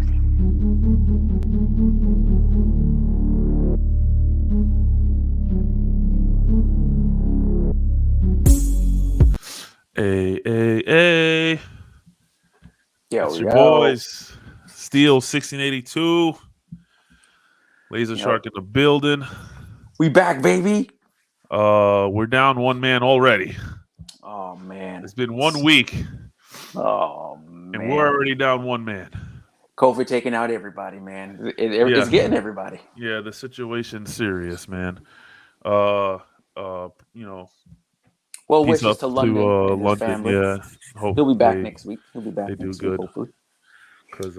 exclusive. Hey. Yo, It's your boys. Steel 1682. Laser Shark in the building. We back, baby. We're down one man already. Oh man. It's been 1 week. Oh man. And we're already down one man. COVID taking out everybody, man. It's getting everybody. Yeah, the situation's serious, man. Well, peace wishes up to London and his London. family. Yeah, He'll be back next week. He'll be back they next do good. week, hopefully. Because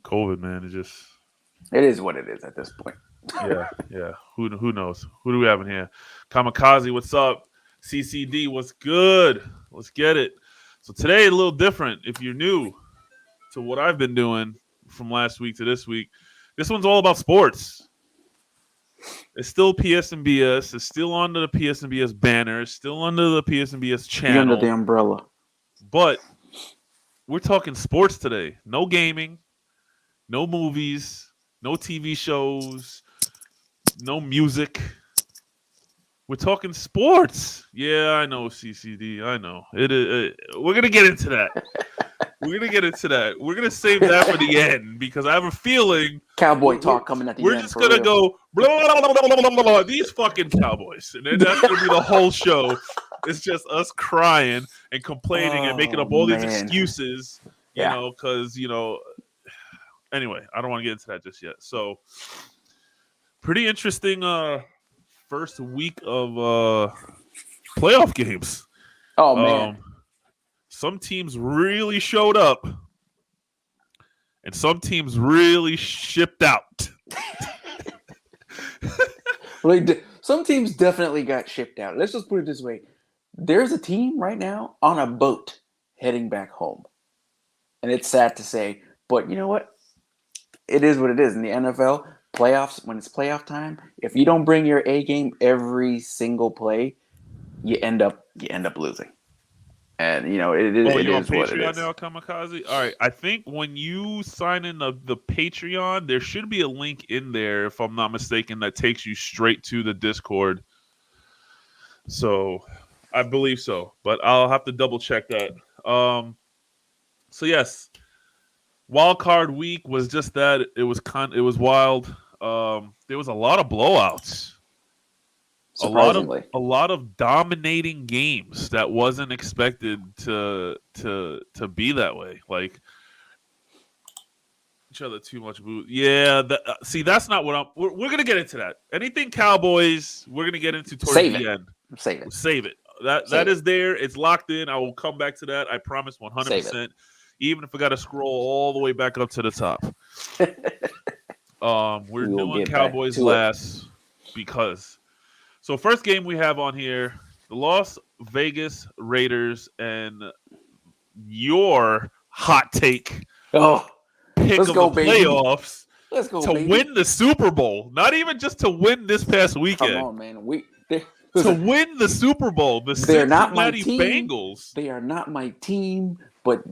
COVID, man, it is what it is at this point. yeah. Who knows? Who do we have in here? Kamikaze, what's up? CCD, what's good? Let's get it. So today a little different. If you're new to what I've been doing from last week to this week, this one's all about sports. It's still PSNBS. It's still under the PSNBS banner. It's still under the PSNBS channel. You're under the umbrella. But we're talking sports today. No gaming, no movies, no TV shows, no music. We're talking sports. Yeah, I know, CCD. I know. We're going to get into that. We're going to save that for the end because I have a feeling Cowboy talk coming at the end. We're just going to go blah, blah, blah, blah, blah, blah, these fucking Cowboys. And then that's going to be the whole show. It's just us crying and complaining and making up all these excuses, because, anyway, I don't want to get into that just yet. So, pretty interesting first week of playoff games. Oh, man. Some teams really showed up, and some teams really shipped out. Some teams definitely got shipped out. Let's just put it this way. There's a team right now on a boat heading back home. And it's sad to say, but you know what? It is what it is. In the NFL, playoffs, when it's playoff time, if you don't bring your A game every single play, you end up losing. And, it is what it is. Patreon now, Kamikaze? All right. I think when you sign in the Patreon, there should be a link in there, if I'm not mistaken, that takes you straight to the Discord. So I believe so, but I'll have to double check that. So yes, wild card week was just that. It was wild. There was a lot of blowouts. Surprisingly. A lot of dominating games that wasn't expected to be that way. Like each other too much boot. Yeah, that's not what we're gonna get into that. Anything Cowboys, we're gonna get into towards the end. Save it. That is there. It's locked in. I will come back to that. I promise 100%. Even if I got to scroll all the way back up to the top. We're doing Cowboys last because. So first game we have on here, the Las Vegas Raiders and your hot take pick of the playoffs to win the Super Bowl. Not even just to win this past weekend. Come on, man. To win the Super Bowl, the Cincinnati Bengals. They are not my team, but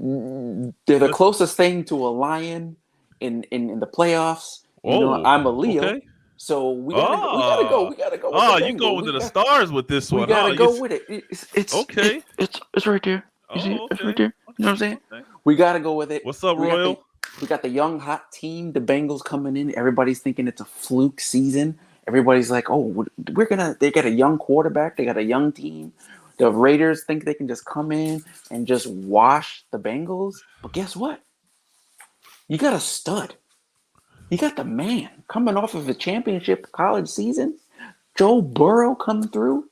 they're the closest thing to a Lion in the playoffs. I'm a Leo. Okay. So we gotta go. We gotta go. You going to the stars with this one? We gotta go with it. It's okay. It's right there. You see? It's right there. You know what I'm saying? Okay. We gotta go with it. What's up, Royal? We got the young hot team, the Bengals coming in. Everybody's thinking it's a fluke season. Everybody's like, "Oh, they got a young quarterback. They got a young team." The Raiders think they can just come in and just wash the Bengals. But guess what? You got a stud. You got the man coming off of a championship college season. Joe Burrow coming through.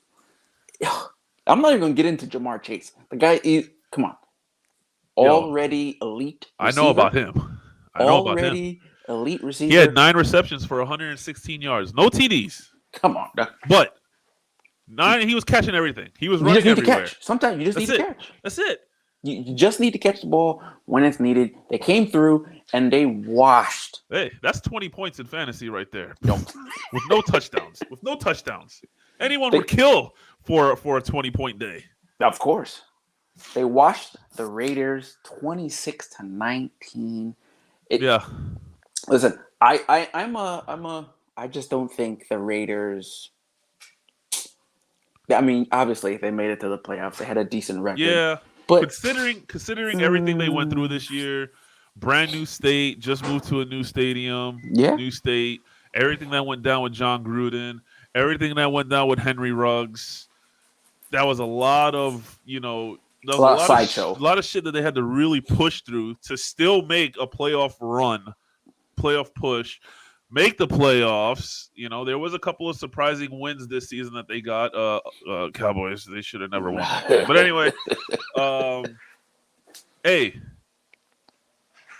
I'm not even going to get into Jamar Chase. The guy is, come on. Already elite receiver. I know about him. Already elite receiver. He had 9 receptions for 116 yards. No TDs. Come on. But 9, he was catching everything. He was running everywhere. You just need to catch. Sometimes you just need to catch. That's it. You just need to catch the ball when it's needed. They came through and they washed. Hey, that's 20 points in fantasy right there. With no touchdowns. Anyone would kill for a 20-point day. Of course. They washed the Raiders 26-19. Yeah. Listen, I just don't think the Raiders. I mean, obviously, they made it to the playoffs. They had a decent record, Yeah. but Considering everything they went through this year, brand new state, just moved to a new stadium, yeah, new state, everything that went down with John Gruden, everything that went down with Henry Ruggs, that was a lot of, that a was a lot of lot of sideshow. lot of shit that they had to really push through to still make a playoff push, make the playoffs. There was a couple of surprising wins this season that they got. Cowboys, they should have never won that game. But anyway, hey,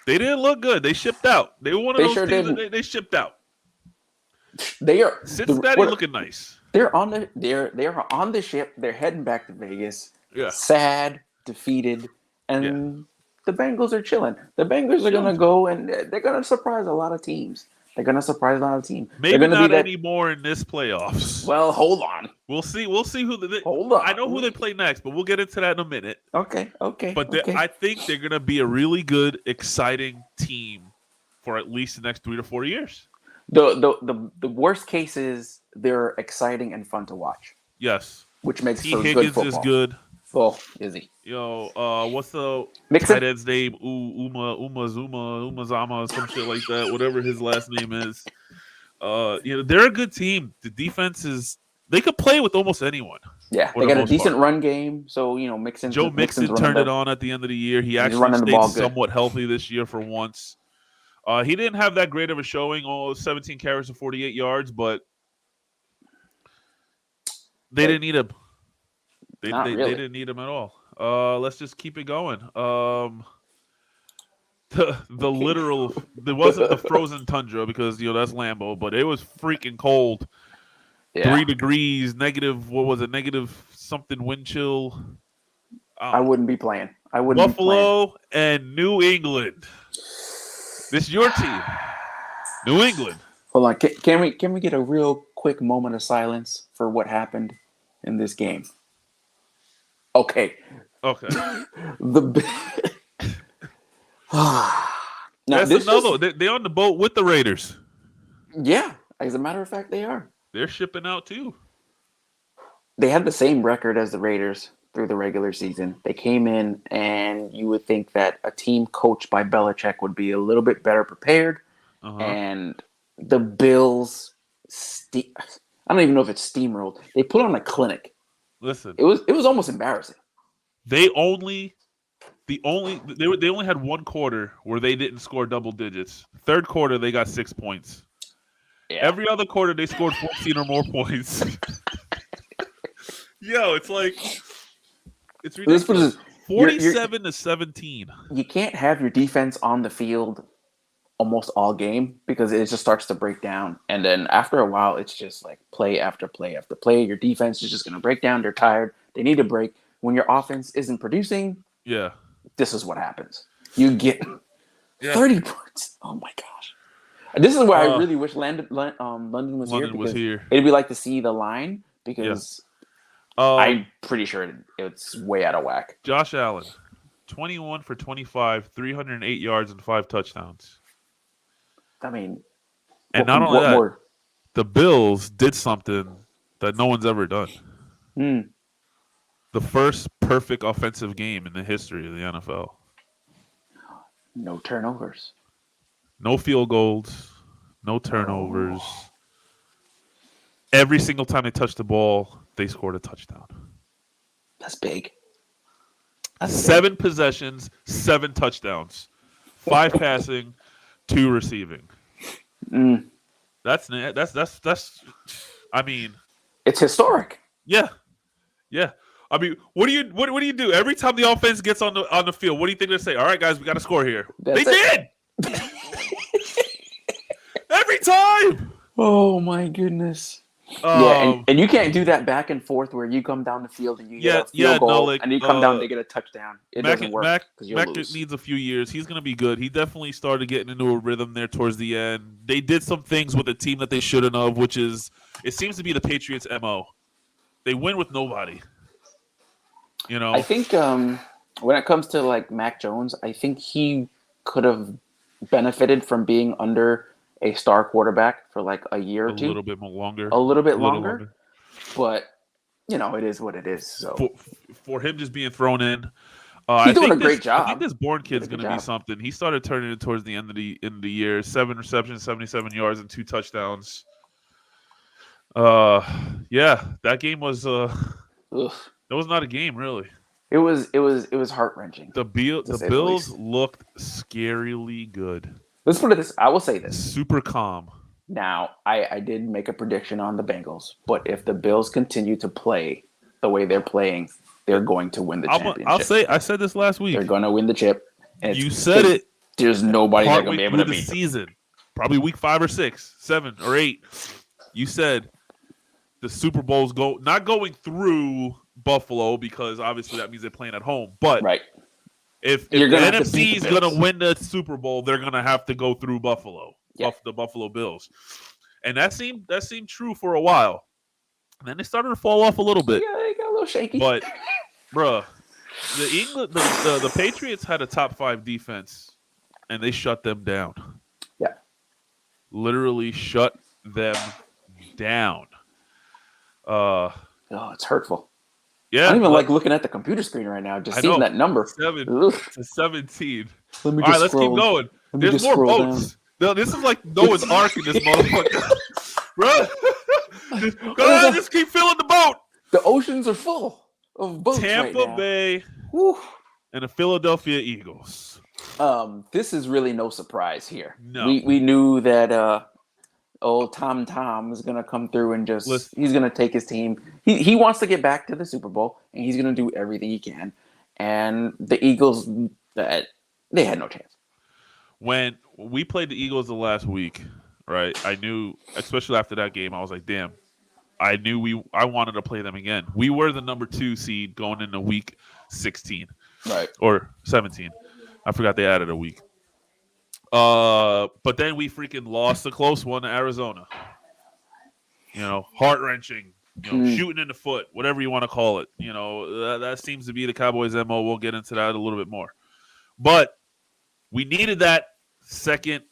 they didn't look good. They shipped out. They were one of They those sure teams didn't. that they shipped out. They are Cincinnati looking nice. They're on the ship. They're heading back to Vegas. Yeah. Sad, defeated, and the Bengals are chilling. The Bengals are gonna Chilling. go and they're gonna surprise a lot of teams. They're gonna surprise a lot of teams. Maybe they're gonna not be that. anymore in this playoffs. Well, hold on. We'll see who Hold on. I know who they play next, but we'll get into that in a minute. Okay. But okay. I think they're going to be a really good, exciting team for at least the next 3 to 4 years. The worst case is they're exciting and fun to watch. Yes. Which makes T. for Higgins good football. is good. Oh, is he? What's the Mixon? tight end's name? Umazama, some shit like that. Whatever his last name is. They're a good team. The defense is. They could play with almost anyone. Yeah, they got a decent run game. So Mixon. Joe Mixon turned it on at the end of the year. He actually stayed somewhat healthy this year for once. He didn't have that great of a showing. 17 carries and 48 yards, but they didn't need him. They didn't need him at all. Let's just keep it going. The literal. There wasn't the frozen tundra because that's Lambeau, but it was freaking cold. Yeah. 3 degrees, negative. What was it? Negative something wind chill. I wouldn't be playing. I wouldn't. Buffalo and New England. This is your team, New England. Hold on. Can we get a real quick moment of silence for what happened in this game? Okay. Now, they're on the boat with the Raiders. Yeah, as a matter of fact, they are. They're shipping out too. They had the same record as the Raiders through the regular season. They came in, and you would think that a team coached by Belichick would be a little bit better prepared. And the Bills, I don't even know if it's steamrolled. They put on a clinic. Listen, it was almost embarrassing. They only had one quarter where they didn't score double digits. Third quarter, they got 6 points. Yeah. Every other quarter, they scored 14 or more points. Yo, it's ridiculous. 47-17. You can't have your defense on the field almost all game because it just starts to break down. And then after a while, it's just like play after play after play. Your defense is just going to break down. They're tired. They need a break. When your offense isn't producing, this is what happens. You get 30 points. Oh, my gosh. This is why I really wish London was here. It'd be like to see the line because I'm pretty sure it's way out of whack. Josh Allen, 21 for 25, 308 yards and 5 touchdowns. I mean, and not only that, the Bills did something that no one's ever done. The first perfect offensive game in the history of the NFL. No turnovers. No field goals, no turnovers. Every single time they touched the ball, they scored a touchdown. That's big. 7 possessions, 7 touchdowns, 5 passing, 2 receiving. That's. I mean, it's historic. Yeah. I mean, what do you do every time the offense gets on the field? What do you think they say? All right, guys, we got to score here. They did. Every time. Oh my goodness. And you can't do that back and forth where you come down the field and you get a field goal and you come down to get a touchdown. It doesn't work because you'll lose. Needs a few years. He's going to be good. He definitely started getting into a rhythm there towards the end. They did some things with a team that they shouldn't have, which is it seems to be the Patriots' MO. They win with nobody. I think when it comes to like Mac Jones, I think he could have benefited from being under a star quarterback for like a year or two. A little bit longer. A little bit longer. But, it is what it is. So For him just being thrown in, he's I doing think a great job. I think this Bourne kid's going to be something. He started turning it towards the end of the year. 7 receptions, 77 yards, and 2 touchdowns. Yeah, that game was that was not a game really. It was heart-wrenching. The Bills looked scarily good. Let's put it this. I will say this. Super calm. Now, I did make a prediction on the Bengals, but if the Bills continue to play the way they're playing, they're going to win the championship. I said this last week. They're going to win the chip. You said it. There's nobody that's going to be able to beat the season. Probably week 5 or 6, 7 or 8. You said the Super Bowl's not going through Buffalo because obviously that means they're playing at home. But if the NFC is going to win the Super Bowl, they're going to have to go through Buffalo, the Buffalo Bills. And that seemed true for a while. And then they started to fall off a little bit. Yeah, they got a little shaky. But, bruh, the Patriots had a top 5 defense, and they shut them down. Yeah. Literally shut them down. It's hurtful. Yeah, I don't even like looking at the computer screen right now. Just seeing that number. 7 to 17. All right, let's keep going. There's more boats. No, this is like Noah's Ark in this motherfucker. Bro, just keep filling the boat. The oceans are full of boats Tampa Bay and the Philadelphia Eagles. This is really no surprise here. No. We knew that old Tom is going to come through and he's going to take his team. He wants to get back to the Super Bowl, and he's going to do everything he can. And the Eagles, they had no chance. When we played the Eagles the last week, right, I knew, especially after that game, I was like, damn, I wanted to play them again. We were the number 2 seed going into week 16. Right. Or 17. I forgot they added a week. But then we freaking lost a close one to Arizona. Heart-wrenching, shooting in the foot, whatever you want to call it. That seems to be the Cowboys' MO. We'll get into that a little bit more. But we needed that second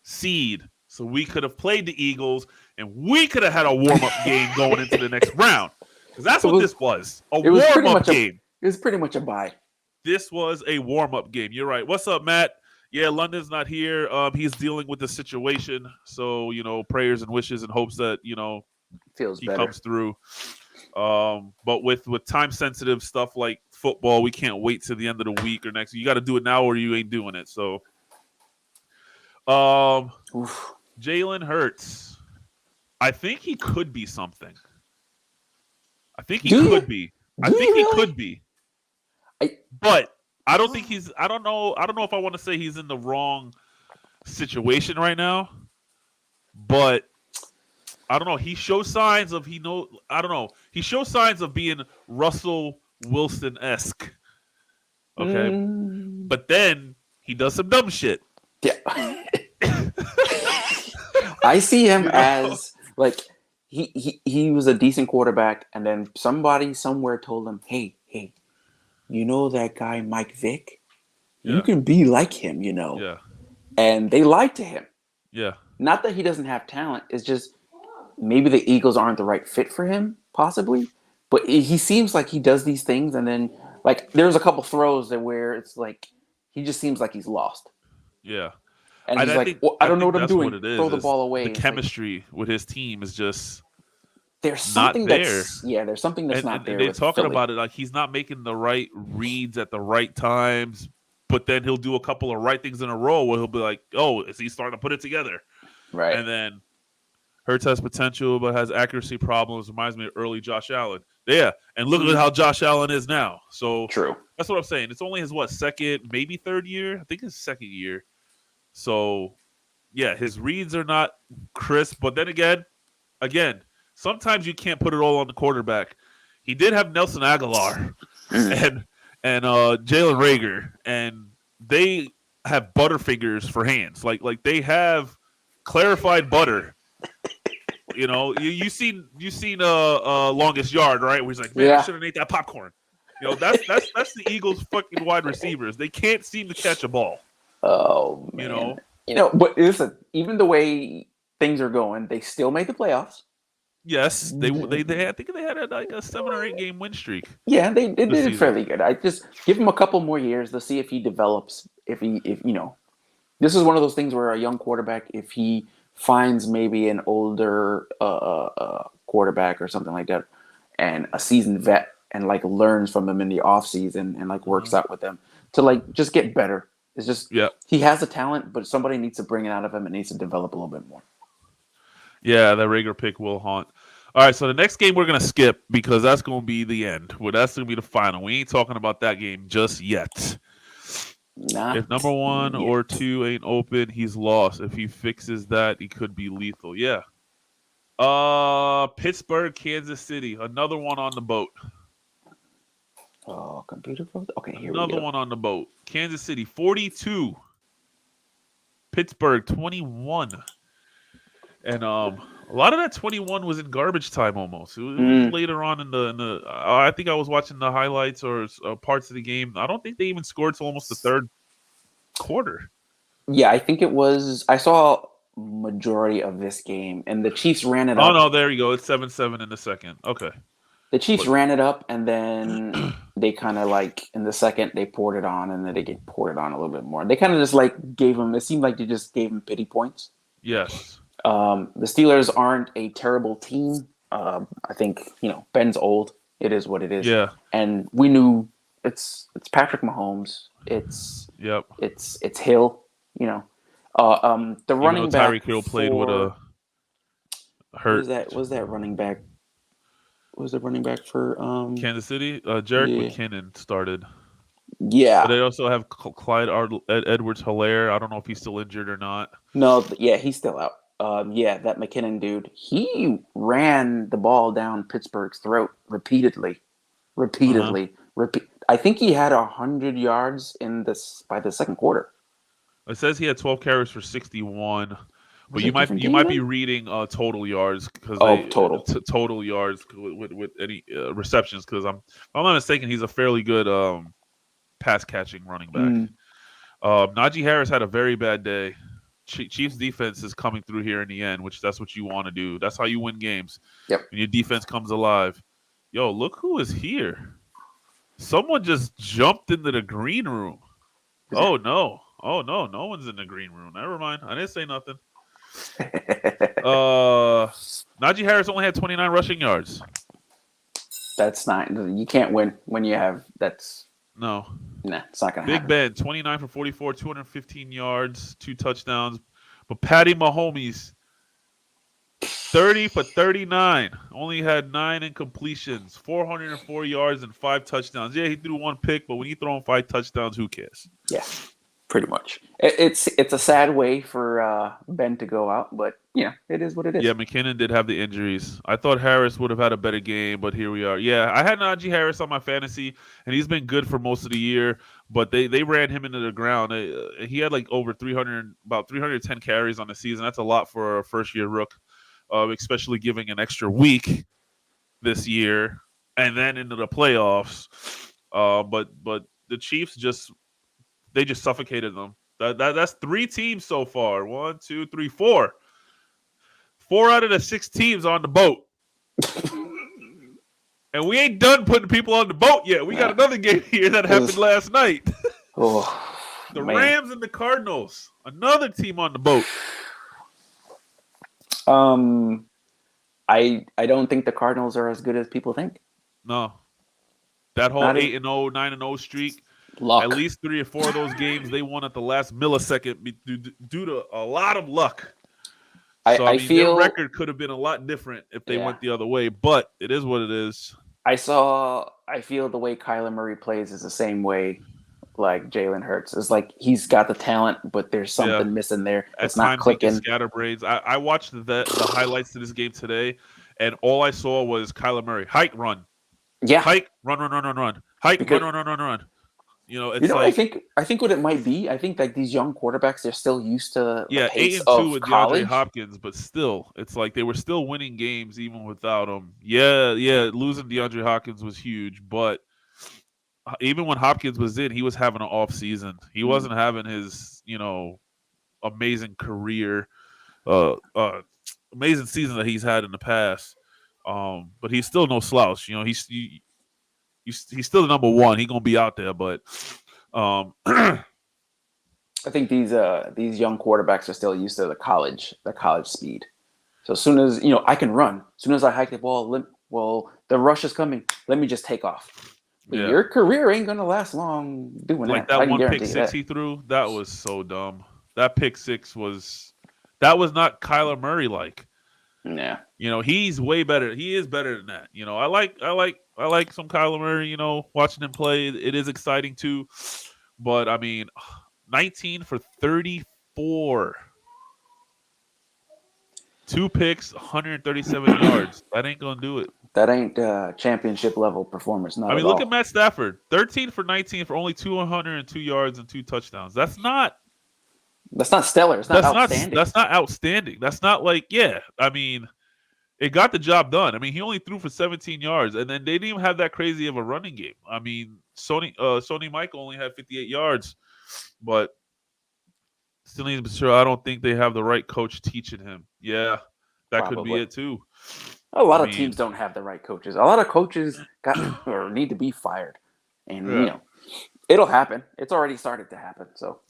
seed so we could have played the Eagles and we could have had a warm-up game going into the next round. Because that's what this was. A warm-up game. It was pretty much a bye. This was a warm-up game. You're right. What's up, Matt? Yeah, London's not here. He's dealing with the situation. So, prayers and wishes and hopes that, he better. comes through. But with time-sensitive stuff like football, we can't wait till the end of the week or next. You got to do it now or you ain't doing it. So, Jalen Hurts. I think he could be something. I think he could be. He could be. But I don't think I don't know if I want to say he's in the wrong situation right now. But I don't know. He shows signs of He shows signs of being Russell Wilson-esque. Okay. But then he does some dumb shit. Yeah. I see him as like he was a decent quarterback, and then somebody somewhere told him, hey, you know that guy Mike Vick? Yeah. You can be like him, Yeah. And they lied to him. Yeah. Not that he doesn't have talent. It's just maybe the Eagles aren't the right fit for him, possibly. But he seems like he does these things, and then like there's a couple throws where it's like he just seems like he's lost. Yeah. And he's I don't know what I'm doing. Throw the ball away. The chemistry with his team is just there's something not there. There's something that's not there. They're talking about it like he's not making the right reads at the right times, but then he'll do a couple of right things in a row where he'll be like, "Oh, is he starting to put it together?" Right. And then Hurts has potential but has accuracy problems. Reminds me of early Josh Allen. Yeah, and look at how Josh Allen is now. So true. That's what I'm saying. It's only his second, maybe third year. I think his second year. So, yeah, his reads are not crisp. But then again, sometimes you can't put it all on the quarterback. He did have Nelson Aguilar and Jalen Reagor, and they have Butterfingers for hands. Like they have clarified butter. You seen Longest Yard, right? Where he's like, man, I should have ate that popcorn. That's the Eagles' fucking wide receivers. They can't seem to catch a ball. Oh, man. But listen, even the way things are going, they still made the playoffs. Yes, they I think they had like a 7 or 8 game win streak Yeah, they this did it season. fairly good. I just give him a couple more years to see if he develops. If this is one of those things where a young quarterback, if he finds maybe an older quarterback or something like that, and a seasoned vet, and like learns from them in the off season and like works out with them to like just get better. It's just Yeah, he has a talent, but somebody needs to bring it out of him and needs to develop a little bit more. yeah, that Rager pick will haunt. All right, so the next game we're gonna skip because that's gonna be the end. Well, that's gonna be the final. We ain't talking about that game just yet. Not If number one or yet. two ain't open, he's lost. If he fixes that, he could be lethal. Yeah. Pittsburgh, Kansas City, another one on the boat. Oh, computer froze. Okay, here we Another go. one on the boat. Kansas City 42, Pittsburgh 21. And a lot of that 21 was in garbage time almost. It was Mm, later on in the I think I was watching the highlights or parts of the game. I don't think they even scored till almost the third quarter. yeah, I think it was. I saw majority of this game, and the Chiefs ran it Oh up. no, there you go. It's 7-7 in the second. Okay. The Chiefs But ran it up, and then they kind of like in the second they poured it on, and then they get poured it on a little bit more. They kind of just like gave him. It seemed like they just gave him pity points. yes. The Steelers aren't a terrible team. I think Ben's old. It is what it is, Yeah. and we knew it's Patrick Mahomes. Yep. It's Hill. You know, the Even though running back Tyreek Hill played with a for what is hurt that? Was that running back? What was the running back for? Kansas City, Jarek Yeah, McKinnon started. But yeah. they also have Clyde Edwards-Helaire. I don't know if he's still injured or not. No, yeah, he's still out. Yeah, that McKinnon dude, he ran the ball down Pittsburgh's throat repeatedly, Uh-huh. repeatedly, repeat. I think he had 100 yards in this by the second quarter. It says he had 12 carries for 61, but Was it a different you game might be then? reading total yards because Oh, they total. total yards with any receptions because if I'm not mistaken, he's a fairly good pass catching running back. Mm, Najee Harris had a very bad day. Chiefs defense is coming through here in the end, which that's what you want to do. That's how you win games yep. when your defense comes alive. Yo, look who is here. Someone just jumped into the green room. Is that? Oh no, no one's in the green room. Never mind. I didn't say nothing. Najee Harris only had 29 rushing yards. That's not. You can't win when you have. That's No. nah. It's not gonna Big happen. Ben, 29 for 44, 215 yards, 2 touchdowns. But Patty Mahomes, 30 for 39. Only had 9 incompletions, 404 yards, and 5 touchdowns. Yeah, he threw 1 pick, but when you throw him 5 touchdowns, who cares? Yeah, pretty much. It's a sad way for Ben to go out, but it is what it Yeah, is. McKinnon did have the injuries. I thought Harris would have had a better game, but here we are. Yeah, I had Najee Harris on my fantasy, and he's been good for most of the year. But they ran him into the ground. He had like over 300, about 310 carries on the season. That's a lot for a first year rook, especially giving an extra week this year and then into the playoffs. But the Chiefs just suffocated them. That's 3 teams so far. 1, 2, 3, 4. 4 out of the 6 teams on the boat. And we ain't done putting people on the boat yet. We got Yeah. another game here that happened last night. Oh The man. Rams and the Cardinals. Another team on the boat. Um, I don't think the Cardinals are as good as people think. No. That whole Not even 8-0, 9-0 streak, at luck. least 3 or 4 of those games they won at the last millisecond due to a lot of luck. I So, I I mean, their feel record could have been a lot different if they yeah. went the other way, but it is what it is. I feel the way Kyler Murray plays is the same way like Jalen Hurts. It's like he's got the talent, but there's Yeah. something missing there At that's not times he gets clicking. scatterbrains. I watched the highlights to this game today, and all I saw was Kyler Murray hike, run, Yeah, hike, run, run, run, run, run, hike, because run. It's I like think what it might be. I think like these young quarterbacks, they're still used to the yeah, eight pace and two of with DeAndre college. Hopkins, but still, it's like they were still winning games even without him. Yeah, losing DeAndre Hopkins was huge, but even when Hopkins was in, he was having an off season. He Mm. wasn't having his amazing career, amazing season that he's had in the past. But he's still no slouch. You know, he's still the number one. He's gonna be out there, but I think these young quarterbacks are still used to the college speed. So as soon as I can run, as soon as I hike the ball, the rush is coming. Let me just take off. But your career ain't gonna last long doing like that. that one pick six he threw, that was so dumb. That pick six was not Kyler Murray like. Yeah. You know, he's way better. He is better than that. You know, I like some Kyler Murray, you know, watching him play. It is exciting too. But I mean, 19 for 34. 2 picks, 137 yards. That ain't gonna do it. That ain't championship level performance. Not. I mean, look at Matt Stafford. 13 for 19 for only 202 yards and 2 touchdowns. That's not stellar. It's not outstanding. That's not outstanding. That's not like, yeah. I mean, it got the job done. I mean, he only threw for 17 yards, and then they didn't even have that crazy of a running game. I mean, Sony Michael only had 58 yards, but still needs to be sure. I don't think they have the right coach teaching him. Yeah, that could be it too. A lot of teams don't have the right coaches. A lot of coaches got or need to be fired, and it'll happen. It's already started to happen. So,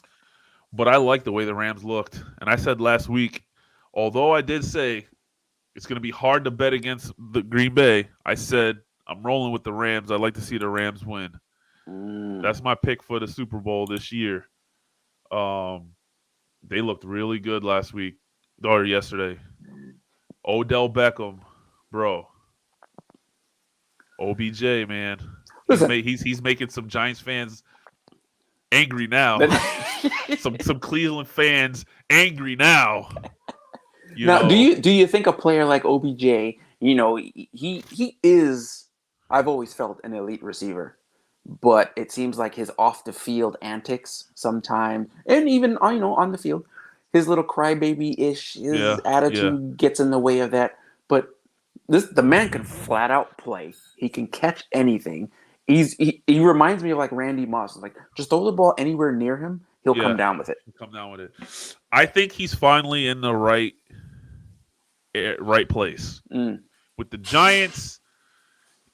but I like the way the Rams looked, and I said last week, although I did say it's going to be hard to bet against the Green Bay, I said I'm rolling with the Rams. I'd like to see the Rams win. That's my pick for the Super Bowl this year. They looked really good last week or yesterday. Odell Beckham, bro. OBJ, man. He's making some Giants fans angry now. some Cleveland fans angry now. Do you think a player like OBJ, he is, I've always felt, an elite receiver, but it seems like his off the field antics sometimes, and even on the field, his little crybaby-ish, his attitude gets in the way of that. But the man can flat out play. He can catch anything. He reminds me of like Randy Moss. Like, just throw the ball anywhere near him, he'll come down with it. I think he's finally in the right place. With the Giants,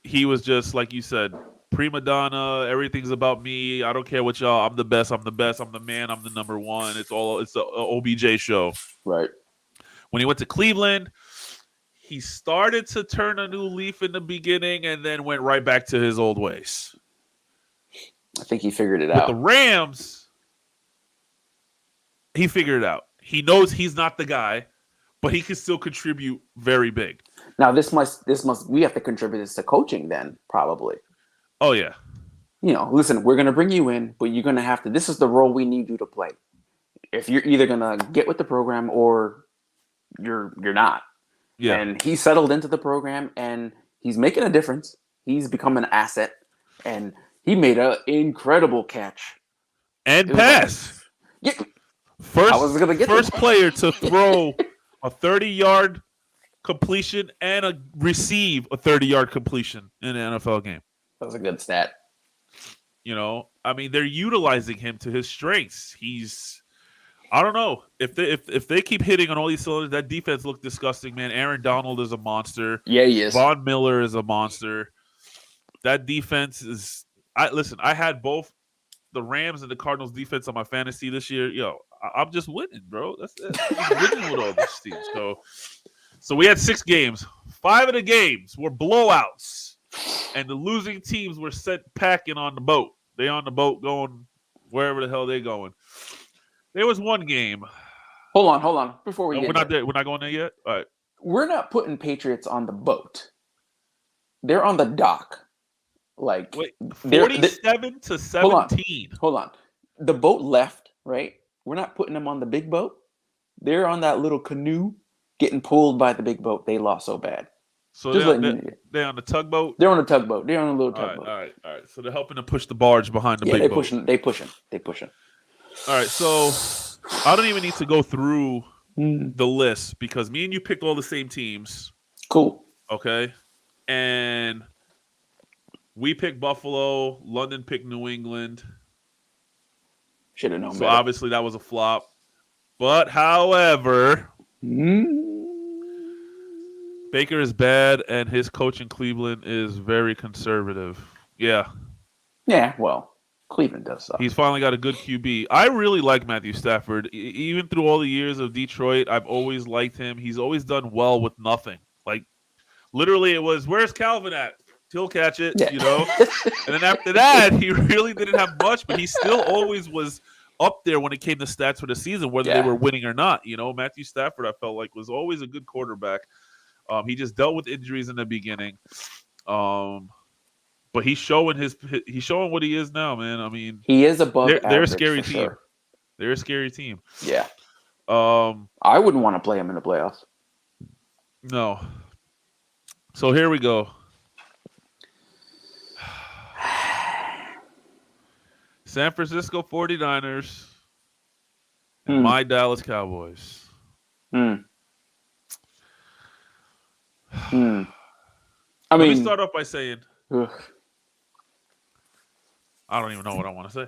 he was just like you said, prima donna. Everything's about me. I don't care what y'all. I'm the best. I'm the best. I'm the man. I'm the number one. It's the OBJ show. Right. When he went to Cleveland, he started to turn a new leaf in the beginning and then went right back to his old ways. I think he figured it out. With the Rams, he figured it out. He knows he's not the guy, but he can still contribute very big. Now we have to contribute this to coaching then, probably. Oh yeah. Listen, we're gonna bring you in, but you're gonna have to. This is the role we need you to play. If you're either gonna get with the program or you're not. Yeah. And he settled into the program, and he's making a difference. He's become an asset, and he made an incredible catch and pass. First player to throw a 30-yard completion and receive a 30-yard completion in an NFL game. That was a good stat. I mean, they're utilizing him to his strengths. I don't know if they keep hitting on all these cylinders. That defense looked disgusting, man. Aaron Donald is a monster. Yeah, he is. Von Miller is a monster. That defense is. I had both the Rams and the Cardinals defense on my fantasy this year. I'm just winning, bro. That's it. I'm winning with all these teams. So we had 6 games. 5 of the games were blowouts, and the losing teams were sent packing on the boat. They on the boat going wherever the hell they going. There was one game. Hold on. Before we get there. We're not going there yet? All right. We're not putting Patriots on the boat. They're on the dock. Like, wait, 47 to 17. Hold on. The boat left, right? We're not putting them on the big boat. They're on that little canoe getting pulled by the big boat. They lost so bad. So they're on the tugboat? They're on a tugboat. They're on a little tugboat. All right. So they're helping to push the barge behind the big boat. They push them. All right, so I don't even need to go through the list because me and you picked all the same teams. Cool. Okay. And we picked Buffalo. London picked New England. Should have known so better. Obviously that was a flop. But however, Mm. Baker is bad, and his coach in Cleveland is very conservative. Yeah. Yeah, well, Cleveland does suck. He's finally got a good QB. I really like Matthew Stafford. Even through all the years of Detroit, I've always liked him. He's always done well with nothing. Like, literally, it was, where's Calvin at? He'll catch it, Yeah. you know? And then after that, he really didn't have much, but he still always was up there when it came to stats for the season, whether they were winning or not. You know, Matthew Stafford, I felt like, was always a good quarterback. He just dealt with injuries in the beginning. But he's showing what he is now, man. I mean, he is above they're a average scary for team. sure. They're a scary team. Yeah. Um, I wouldn't want to play him in the playoffs. No. So here we go. San Francisco 49ers and my Dallas Cowboys. I Let mean, me start off by saying, ugh. I don't even know what I want to say.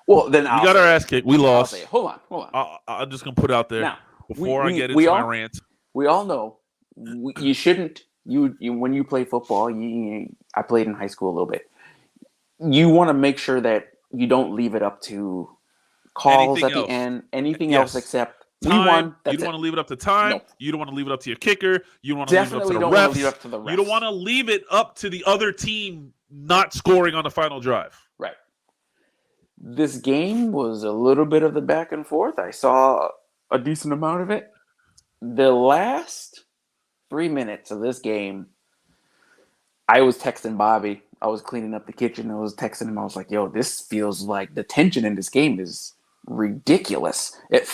Well, then we got our ass kicked. We lost. I'll say it. Hold on. I'm just gonna put it out there now, before I get into my rant. We all know you shouldn't. You when you play football, I played in high school a little bit. You want to make sure that you don't leave it up to calls anything at else. The end. Anything else except time. We won. You don't want to leave it up to time. No. You don't want to leave it up to your kicker. You don't want to Definitely leave it up to the refs. You don't want to leave it up to the other team not scoring on the final drive. Right. This game was a little bit of the back and forth. I saw a decent amount of it. The last 3 minutes of this game, I was texting Bobby. I was cleaning up the kitchen. I was texting him. I was like, yo, this feels like the tension in this game is ridiculous. It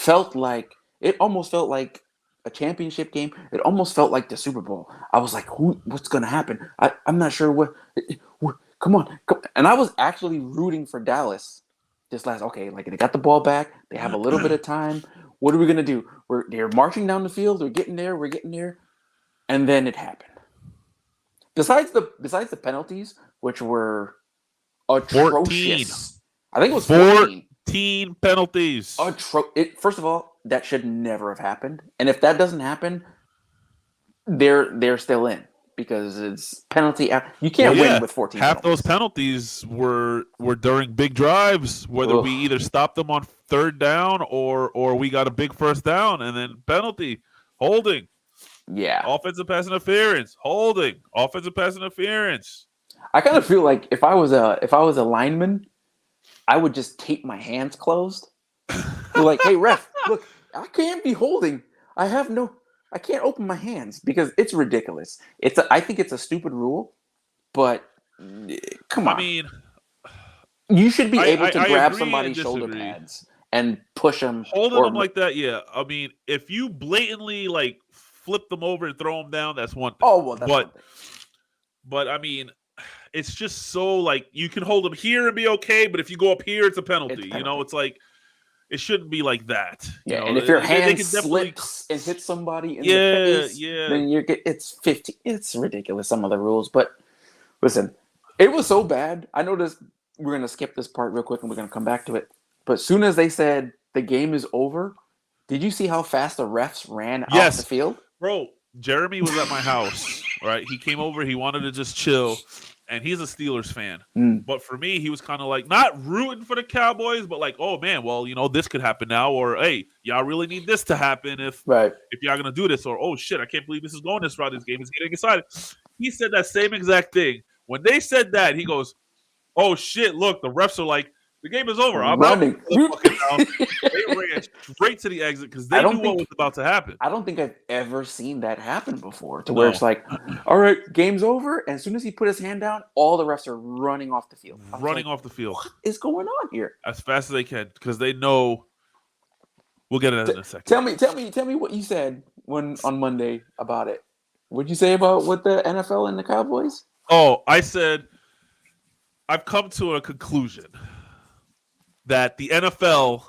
almost felt like a championship game. It almost felt like the Super Bowl. I was like, what's going to happen? I'm not sure what. Come on. And I was actually rooting for Dallas. Like they got the ball back. They have a little bit of time. What are we going to do? They're marching down the field. We're getting there. And then it happened. Besides the penalties, which were atrocious. 14. I think it was 14 penalties. First of all, that should never have happened. And if that doesn't happen, they're still in because it's penalty. You can't win with 14 Half penalties. Those penalties were during big drives, whether we either stopped them on third down or we got a big first down and then penalty, holding. Yeah. Offensive pass interference, holding, offensive pass interference. I kind of feel like if I was a lineman, I would just tape my hands closed. Like, hey ref, look, I can't be holding. I can't open my hands because it's ridiculous. I think it's a stupid rule, but come on. I mean, you should be able to grab somebody's shoulder pads and push them. Holding them like that, yeah. I mean, if you blatantly like flip them over and throw them down, that's one thing. Oh, well, that's one thing. But I mean, it's just so like you can hold them here and be okay, but if you go up here, it's a penalty. You know, it's like it shouldn't be like that. Yeah, you know? And if your hand slips and hits somebody in the face, then it's 50. It's ridiculous, some of the rules. But listen, it was so bad. I noticed we're going to skip this part real quick and we're going to come back to it. But as soon as they said the game is over, did you see how fast the refs ran off the field? Bro, Jeremy was at my house, right? He came over. He wanted to just chill. And he's a Steelers fan. But for me, he was kind of like not rooting for the Cowboys, but like, oh, man, well, you know, this could happen now. Or, hey, y'all really need this to happen if y'all going to do this. Or, oh, shit, I can't believe this is going this route. This game is getting excited. He said that same exact thing. When they said that, he goes, oh, shit, look, the refs are like, the game is over. I'm running. They ran straight to the exit because they knew what was about to happen. I don't think I've ever seen that happen before where it's like, all right, game's over. And as soon as he put his hand down, all the refs are running off the field. Off the field. What is going on here? As fast as they can because they know. We'll get into that in a second. Tell me what you said on Monday about it. What'd you say about with the NFL and the Cowboys? Oh, I said I've come to a conclusion that the NFL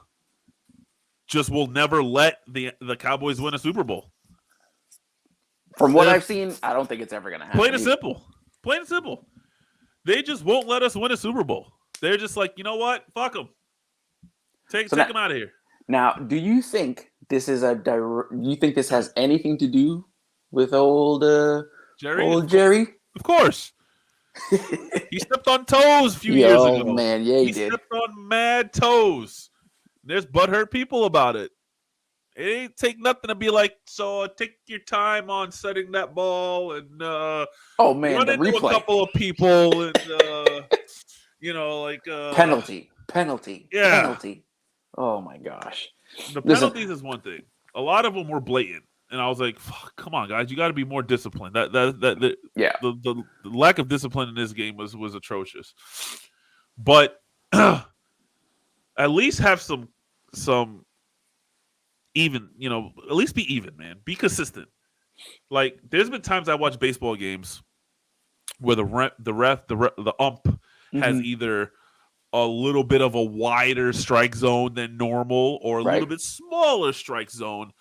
just will never let the Cowboys win a Super Bowl. From what I've seen, I don't think it's ever going to happen. Plain and simple. They just won't let us win a Super Bowl. They're just like, you know what? Fuck them. Take them out of here. Now, do you think this is you think this has anything to do with Jerry, old Jerry? of course. He stepped on toes a few years Yo, ago. man, yeah, he He did. stepped on mad toes. There's butthurt people about it. It ain't take nothing to be like, so take your time on setting that ball and Oh man, run the into a replay. couple of people and Penalty. yeah. Oh my gosh. The Listen, penalties is one thing. A lot of them were blatant, and I was like, "Come on, guys, you got to be more disciplined." yeah. The lack of discipline in this game was atrocious. But at least have some even, at least be even, man. Be consistent. Like there's been times I watch baseball games where the ump has Mm-hmm. either a little bit of a wider strike zone than normal or a Right. little bit smaller strike zone,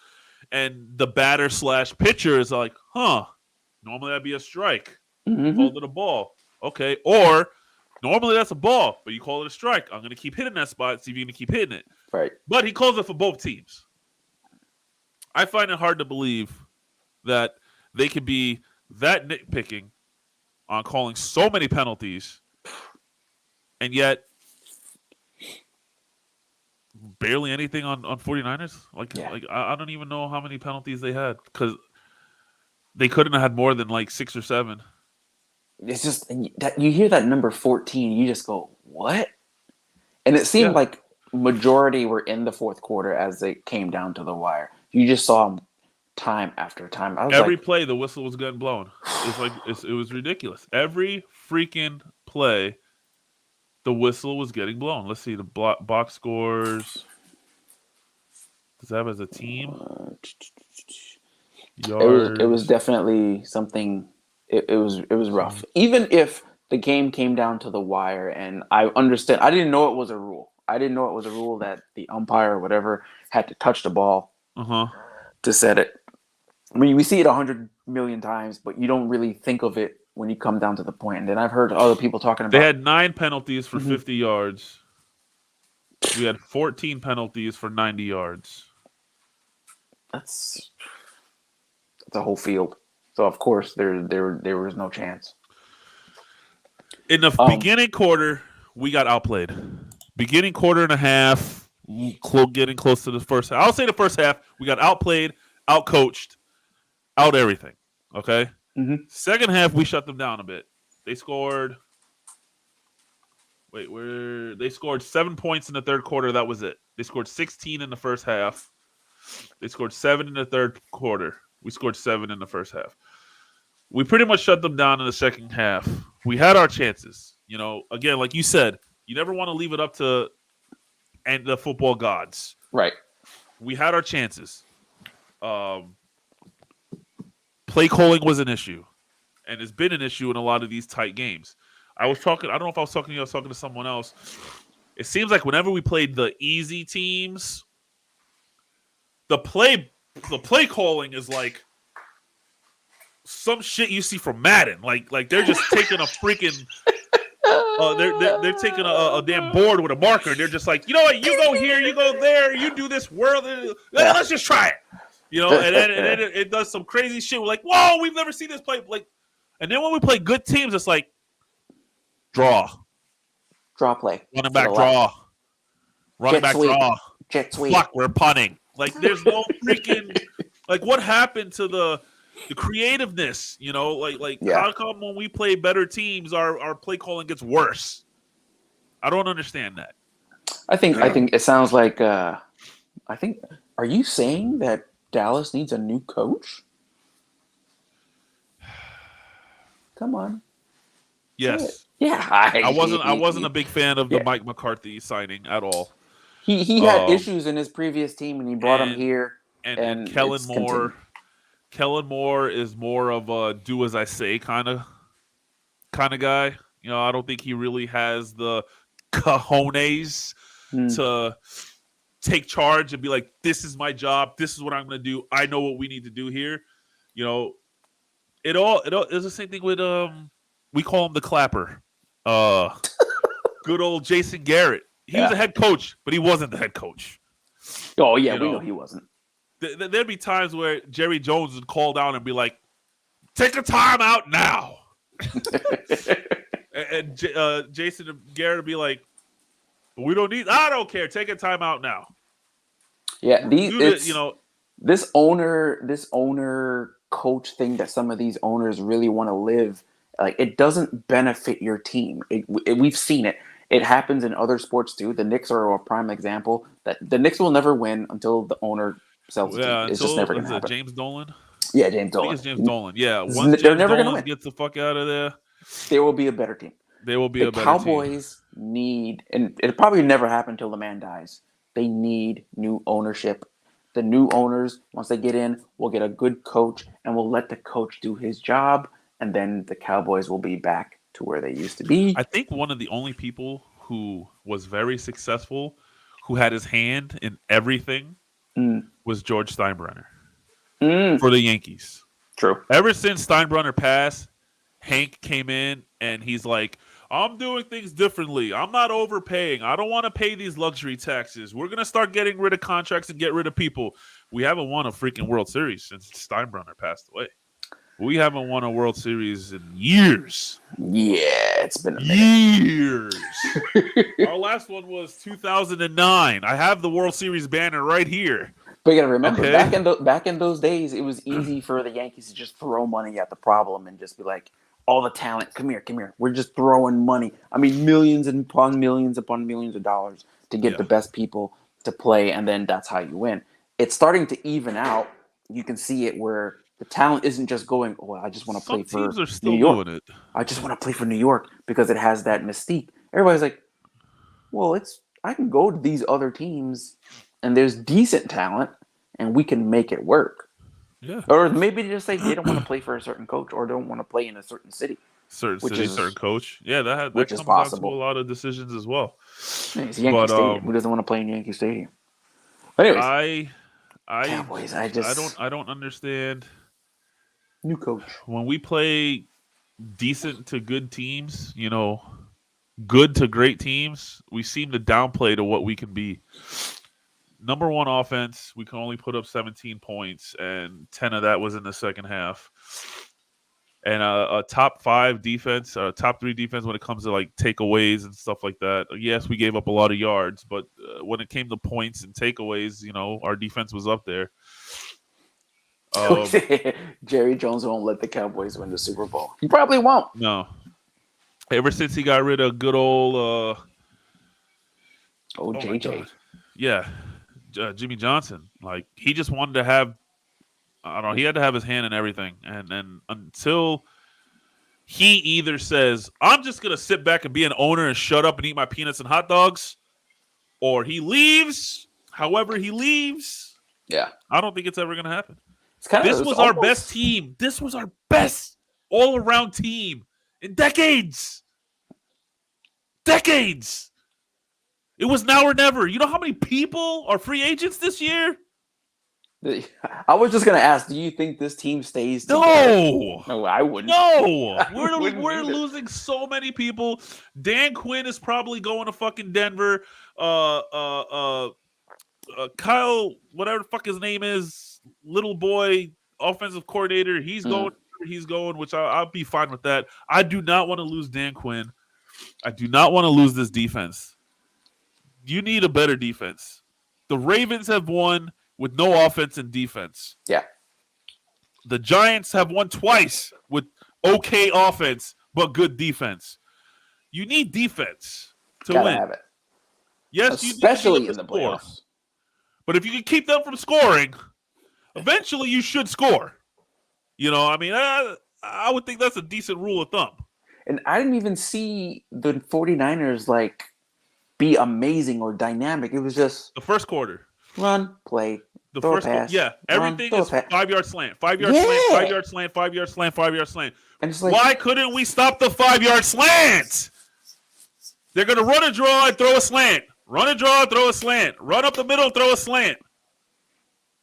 and the batter / pitcher is like, normally that'd be a strike. You Mm-hmm. called it a ball. Okay. Or normally that's a ball, but you call it a strike. I'm going to keep hitting that spot, see if you're going to keep hitting it. Right. But he calls it for both teams. I find it hard to believe that they could be that nitpicking on calling so many penalties, and yet barely anything on 49ers. Like I don't even know how many penalties they had because they couldn't have had more than like 6 or 7. It's just that you hear that number 14, you just go, what? And it seemed Yeah. like majority were in the fourth quarter as it came down to the wire. You just saw them time after time. I was Every like, play, the whistle was getting blown. It was ridiculous. Every freaking play, the whistle was getting blown. Let's see the box scores. Does that have as a team? Yards. it was definitely something. It was rough. Even if the game came down to the wire, and I understand, I didn't know it was a rule. I didn't know it was a rule that the umpire or whatever had to touch the ball to set it. I mean, we see it 100 million times, but you don't really think of it when you come down to the point. And then I've heard other people talking about. They had 9 penalties for 50 yards. We had 14 penalties for 90 yards. That's a whole field. So of course there was no chance. In the beginning quarter, we got outplayed. Beginning quarter and a half, getting close to the first half. I'll say the first half, we got outplayed, outcoached, out everything. Okay? Mm-hmm. Second half, we shut them down a bit. They scored. They scored 7 points in the third quarter. That was it. They scored 16 in the first half. They scored 7 in the third quarter. We scored 7 in the first half. We pretty much shut them down in the second half. We had our chances. Again, like you said, you never want to leave it up to and the football gods. Right. We had our chances. Play calling was an issue, and it's been an issue in a lot of these tight games. I don't know if I was talking to you, I was talking to someone else. It seems like whenever we played the easy teams, the play calling is like some shit you see from Madden. Like they're just taking a freaking they're taking a damn board with a marker. They're just like, you know what, you go here, you go there, you do this world. Let's just try it. And then it does some crazy shit. We're like, whoa, we've never seen this play. And then when we play good teams, it's like draw play, running back draw, running back draw, jet sweep. Fuck, we're punting. Like there's no freaking like what happened to the creativeness? How come when we play better teams, our play calling gets worse? I don't understand that. I think it sounds like are you saying that Dallas needs a new coach? Come on. Yes. Yeah. I wasn't a big fan of the Mike McCarthy signing at all. He had issues in his previous team, and he brought him here. And Kellen Moore. Kellen Moore is more of a do as I say kind of guy. I don't think he really has the cojones to take charge and be like, this is my job. This is what I'm going to do. I know what we need to do here. It all is the same thing with we call him the clapper. Good old Jason Garrett. He was a head coach, but he wasn't the head coach. Oh yeah, You we know know, he wasn't. there'd be times where Jerry Jones would call down and be like, "Take a timeout now," and Jason Garrett would be like, "We don't need. I don't care. Take a timeout now." Yeah, Do the, you know, this owner coach thing that some of these owners really want to live, like it doesn't benefit your team. We've seen it. It happens in other sports too. The Knicks are a prime example that the Knicks will never win until the owner sells the team. yeah, It's just never until going is to it happen. James Dolan? I Yeah, James think Dolan. it's James Dolan. Yeah, once They're James never going to Dolan win. gets the fuck out of there, There will be a better team. they will be The a better team. Cowboys need, and it probably never happen until the man dies. They need new ownership. The new owners, once they get in, will get a good coach and will let the coach do his job, and then the Cowboys will be back to where they used to be. I think one of the only people who was very successful, who had his hand in everything, Mm. was George Steinbrenner Mm. for the Yankees. True. Ever since Steinbrenner passed, Hank came in and he's like, I'm doing things differently. I'm not overpaying. I don't want to pay these luxury taxes. We're going to start getting rid of contracts and get rid of people. We haven't won a freaking World Series since Steinbrenner passed away. We haven't won a World Series in years. Yeah, it's been a minute. Years. Our last one was 2009. I have the World Series banner right here. But you got to remember, Okay. back in those days, it was easy for the Yankees to just throw money at the problem and just be like, all the talent, come here. We're just throwing money. I mean, millions upon millions of dollars to get the best people to play, and then that's how you win. It's starting to even out. You can see it where the talent isn't just going, oh, I just want to play for Some teams are New still York. doing it. I just want to play for New York because it has that mystique. Everybody's like, well, I can go to these other teams and there's decent talent and we can make it work. Yeah. Or maybe just say they don't want to play for a certain coach or don't want to play in a certain city. Certain coach. Yeah, that which comes is possible. down to a lot of decisions as well. It's Yankee Stadium. Who doesn't want to play in Yankee Stadium? But anyways, Cowboys. I don't understand. New coach. When we play decent to good teams, good to great teams, we seem to downplay to what we can be. Number one offense, we can only put up 17 points, and 10 of that was in the second half. And a top 5 defense, top 3 defense when it comes to like takeaways and stuff like that. Yes, we gave up a lot of yards, but when it came to points and takeaways, our defense was up there. Jerry Jones won't let the Cowboys win the Super Bowl. He probably won't. No. Ever since he got rid of good old JJ. Yeah. Jimmy Johnson. Like, he just wanted to have, I don't know, he had to have his hand in everything. And until he either says, I'm just going to sit back and be an owner and shut up and eat my peanuts and hot dogs, or he leaves, however he leaves, I don't think it's ever going to happen. This was our best team. This was our best all-around team in decades. Decades. It was now or never. You know how many people are free agents this year? I was just going to ask, do you think this team stays together? No, I wouldn't. No. We're losing so many people. Dan Quinn is probably going to fucking Denver. Kyle, whatever the fuck his name is, little boy, offensive coordinator, he's going, which I'll be fine with that. I do not want to lose Dan Quinn. I do not want to lose this defense. You need a better defense. The Ravens have won with no offense and defense. Yeah. The Giants have won twice with okay offense but good defense. You need defense to win. Have it. Yes, especially in the playoffs. But if you can keep them from scoring, eventually you should score. I would think that's a decent rule of thumb. And I didn't even see the 49ers be amazing or dynamic. It was just the first quarter. Run, play, the throw first a pass. Everything is 5-yard slant, 5-yard slant, 5-yard slant, 5-yard slant, 5-yard slant. And it's why couldn't we stop the 5-yard slant? They're gonna run a draw and throw a slant. Run a draw, throw a slant. Run up the middle, throw a slant.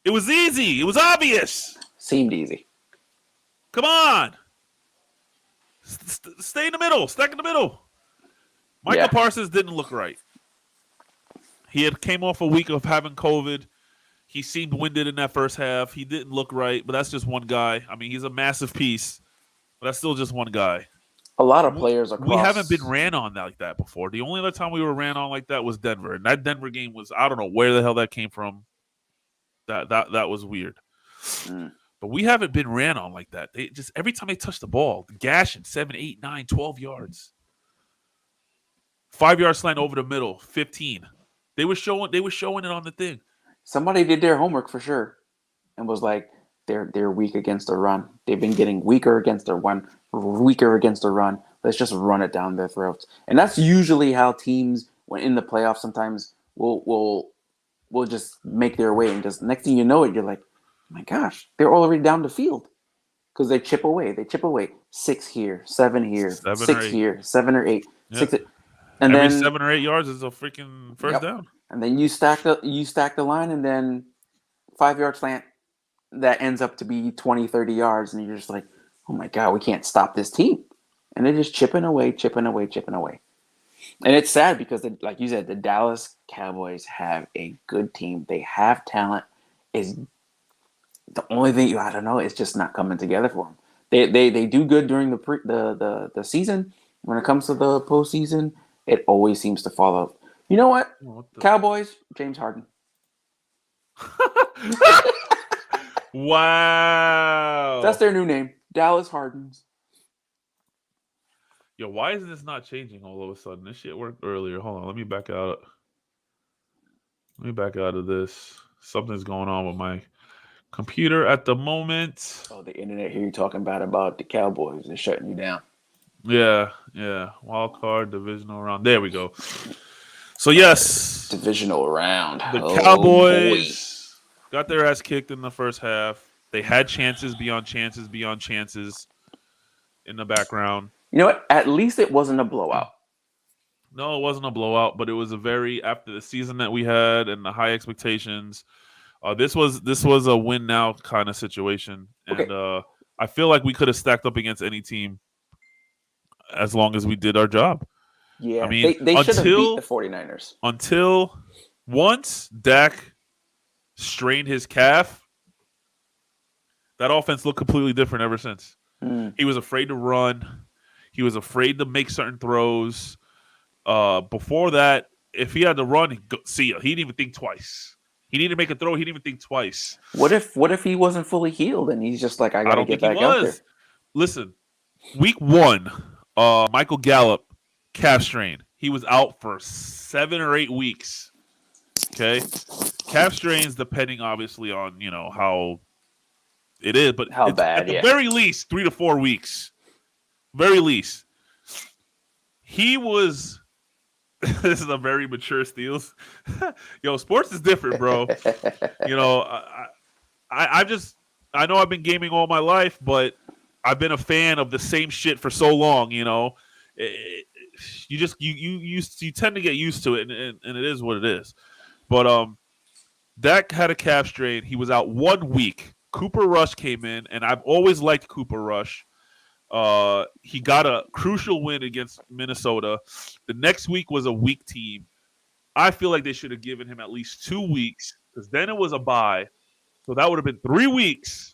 It was easy. It was obvious. Seemed easy. Come on. Stay in the middle. Stack in the middle. Michael Parsons didn't look right. He had came off a week of having COVID. He seemed winded in that first half. He didn't look right, but that's just one guy. I mean, he's a massive piece, but that's still just one guy. A lot of players We haven't been across. ran on like that before. The only other time we were ran on like that was Denver, and that Denver game was I don't know where the hell that came from. That was weird. Mm. But we haven't been ran on like that. They just every time they touch the ball, gashing 7, 8, 9, 12 yards. 5 yard slant over the middle, 15. They were showing it on the thing. Somebody did their homework for sure, and was like, they're weak against the run. They've been getting weaker against the run, weaker against the run. Let's just run it down their throats. And that's usually how teams, when in the playoffs, sometimes will just make their way, and just next thing you know it, you're like, oh my gosh, they're already down the field because they chip away. They chip away 6 here, 7 here, 6 here, 7 or 8, Yep. 6. And Every then 7 or 8 yards is a freaking first down. And then you stack the line, and then 5 yard slant that ends up to be 20, 30 yards, and you're just like, oh my God, we can't stop this team. And they're just chipping away. And it's sad because, like you said, the Dallas Cowboys have a good team. They have talent. Is the only thing I don't know. It's just not coming together for them. They do good during the season. When it comes to the postseason, it always seems to fall off. You know what? Cowboys, James Harden. Wow. That's their new name. Dallas Hardens. Yo, why is this not changing all of a sudden? This shit worked earlier. Hold on. Let me back out. Let me back out of this. Something's going on with my computer at the moment. Oh, the internet here. You're talking about the Cowboys. They're shutting you down. Yeah. Wild card, divisional round. There we go. So, yes. Divisional round. The Cowboys got their ass kicked in the first half. They had chances beyond chances beyond chances in the background. You know what? At least it wasn't a blowout. No, it wasn't a blowout, but it was a very after the season that we had and the high expectations. This was a win now kind of situation, and I feel like we could have stacked up against any team as long as we did our job. Yeah, I mean, they should have beat the 49ers. Until once Dak strained his calf, that offense looked completely different ever since. He was afraid to run. He was afraid to make certain throws. Before that, if he had to run, he didn't even think twice. He needed to make a throw. He didn't even think twice. What if he wasn't fully healed and he's just like, I gotta get back out there? Listen, week 1, Michael Gallup, calf strain. He was out for 7 or 8 weeks. Okay, calf strains, depending obviously on how it is, but how bad? At the very least, 3 to 4 weeks. Very least. He was. This is a very mature Steels. Yo, sports is different, bro. I know I've been gaming all my life, but I've been a fan of the same shit for so long. You tend to get used to it, and it is what it is. But Dak had a calf strain. He was out 1 week. Cooper Rush came in, and I've always liked Cooper Rush. He got a crucial win against Minnesota. The next week was a weak team. I feel like they should have given him at least 2 weeks because then it was a bye. So that would have been 3 weeks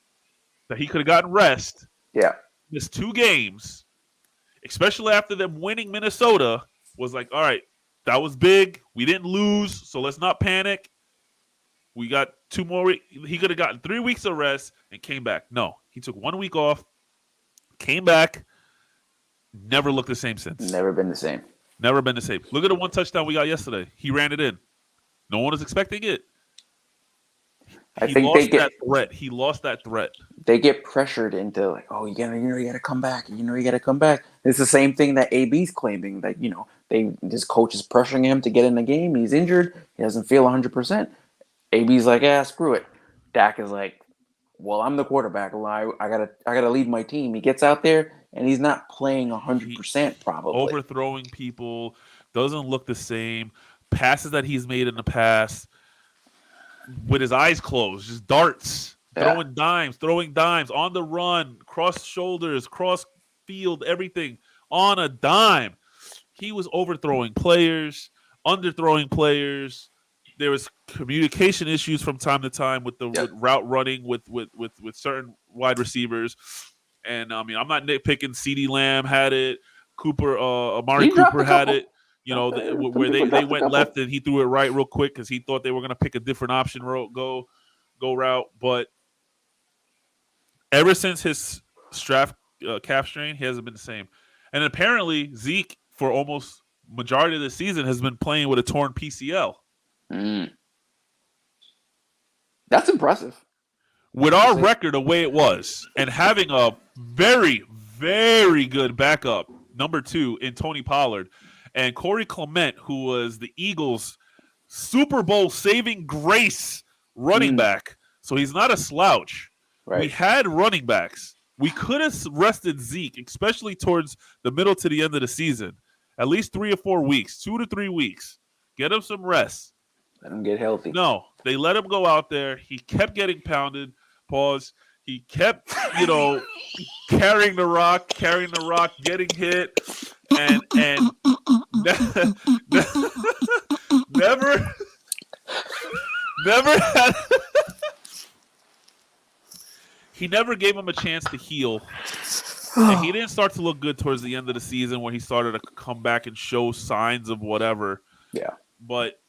that he could have gotten rest. Yeah. Missed 2 games, especially after them winning Minnesota, was like, all right, that was big. We didn't lose, so let's not panic. We got 2 more weeks. He could have gotten 3 weeks of rest and came back. No, he took 1 week off. Came back, never looked the same since. Never been the same. Never been the same. Look at the 1 touchdown we got yesterday. He ran it in. No one was expecting it. He lost that threat. They get pressured into like, oh, you gotta come back. You gotta come back. It's the same thing that AB's claiming that his coach is pressuring him to get in the game. He's injured. He doesn't feel 100%. AB's like, screw it. Dak is like, well, I'm the quarterback. I gotta lead my team. He gets out there and he's not playing 100%. Probably overthrowing people. Doesn't look the same. Passes that he's made in the past with his eyes closed, just darts, throwing dimes on the run, cross shoulders, cross field, everything on a dime. He was overthrowing players, underthrowing players. there was communication issues from time to time with with route running with certain wide receivers. And I mean, I'm not nitpicking. CeeDee Lamb had it. Amari Cooper had it. You know, where they went left and he threw it right real quick because he thought they were going to pick a different option go route. But ever since his calf strain, he hasn't been the same. And apparently Zeke, for almost majority of the season, has been playing with a torn PCL. That's impressive. With our record the way it was, and having a very, very good backup, number 2, in Tony Pollard, and Corey Clement, who was the Eagles' Super Bowl saving grace running back. So he's not a slouch. Right. We had running backs. We could have rested Zeke, especially towards the middle to the end of the season. At least 3 or 4 weeks, 2 to 3 weeks. Get him some rest. Let him get healthy. No, they let him go out there. He kept getting pounded. Pause. He kept, carrying the rock, getting hit, and never had. He never gave him a chance to heal. And he didn't start to look good towards the end of the season when he started to come back and show signs of whatever. Yeah. But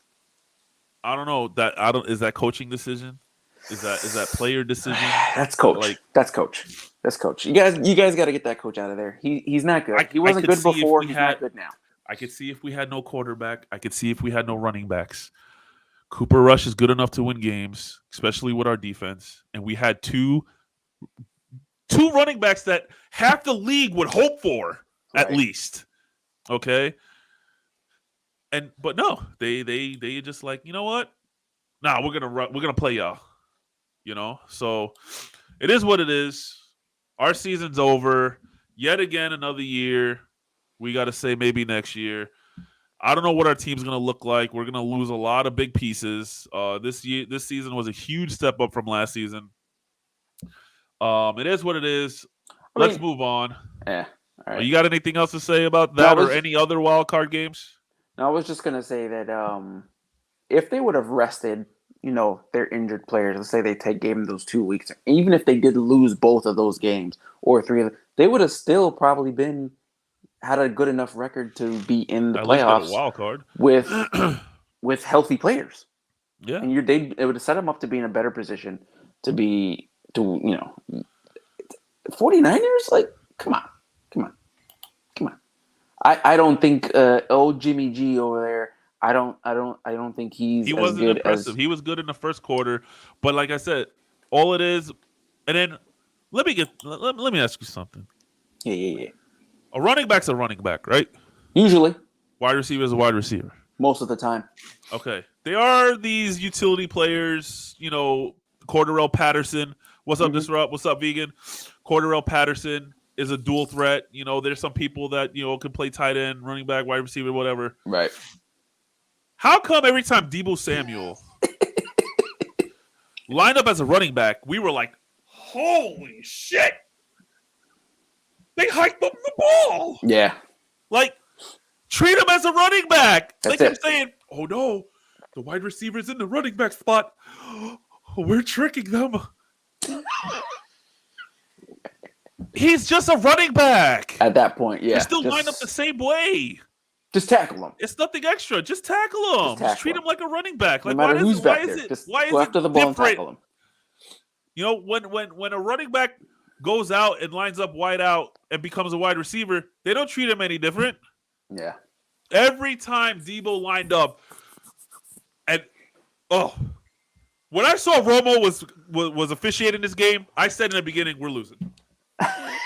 I don't know. Is that coaching decision? Is that player decision? That's coach. That's coach. You guys got to get that coach out of there. He's not good. He wasn't good before. He's not good now. I could see if we had no quarterback. I could see if we had no running backs. Cooper Rush is good enough to win games, especially with our defense. And we had two running backs that half the league would hope for, at least. Okay. But no, they just like, you know what? Nah, we're gonna play y'all. So it is what it is. Our season's over. Yet again, another year. We got to say maybe next year. I don't know what our team's going to look like. We're going to lose a lot of big pieces. This season was a huge step up from last season. It is what it is. Let's move on. Yeah. All right. You got anything else to say about that or any other wild card games? No, I was just going to say that if they would have rested, their injured players, let's say they gave them those 2 weeks, even if they did lose both of those games or 3 of them, they would have still probably had a good enough record to be in the playoffs. Wild card with healthy players. Yeah, and it would have set them up to be in a better position to 49ers. Like, come on. I don't think Jimmy G over there. I don't think he wasn't good impressive. He was good in the first quarter, but like I said, all it is. And then let me ask you something. Yeah. A running back's a running back, right? Usually. Wide receiver is a wide receiver. Most of the time. Okay. They are these utility players, Cordarrelle Patterson. What's up, Disrupt? What's up, Vegan? Cordarrelle Patterson is a dual threat. There's some people that, can play tight end, running back, wide receiver, whatever. Right. How come every time Deebo Samuel lined up as a running back, we were like, holy shit! They hiked up the ball. Yeah. Like, treat him as a running back. That's they kept saying, oh no, the wide receiver's in the running back spot. We're tricking them. He's just a running back. At that point, yeah. He's still lined up the same way. Just tackle him. It's nothing extra. Just tackle him. Just treat him like a running back. Like, no matter who's back there. Why is go after it the ball different? And tackle him. When a running back goes out and lines up wide out and becomes a wide receiver, they don't treat him any different. Yeah. Every time Deebo lined up, and when I saw Romo was officiating this game, I said in the beginning, we're losing. I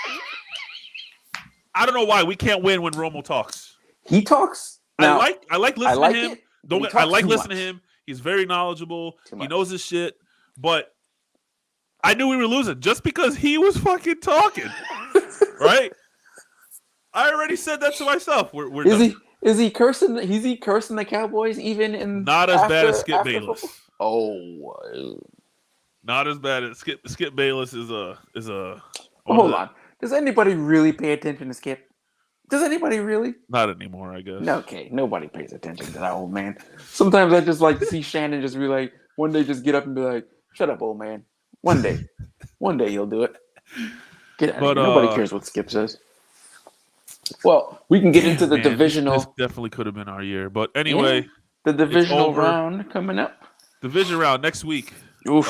don't know why we can't win when Romo talks. He talks. Now, I like listening to him. I like listening to much. him. He's very knowledgeable. He knows his shit. But I knew we were losing just because he was fucking talking. Right? I already said that to myself. We're done. Is he cursing? Is he cursing the Cowboys even in? Not as bad as Skip Bayless. Oh. Not as bad as Skip Bayless is a. Hold on. Does anybody really pay attention to Skip? Does anybody really? Not anymore, I guess. No, okay, nobody pays attention to that old man. Sometimes I just like to see Shannon just be like, one day just get up and be like, shut up, old man. One day he'll do it. Get out of But here. Nobody cares what Skip says. Well, we can get into the divisional. This definitely could have been our year. But anyway, the divisional round coming up. Division round next week. Oof.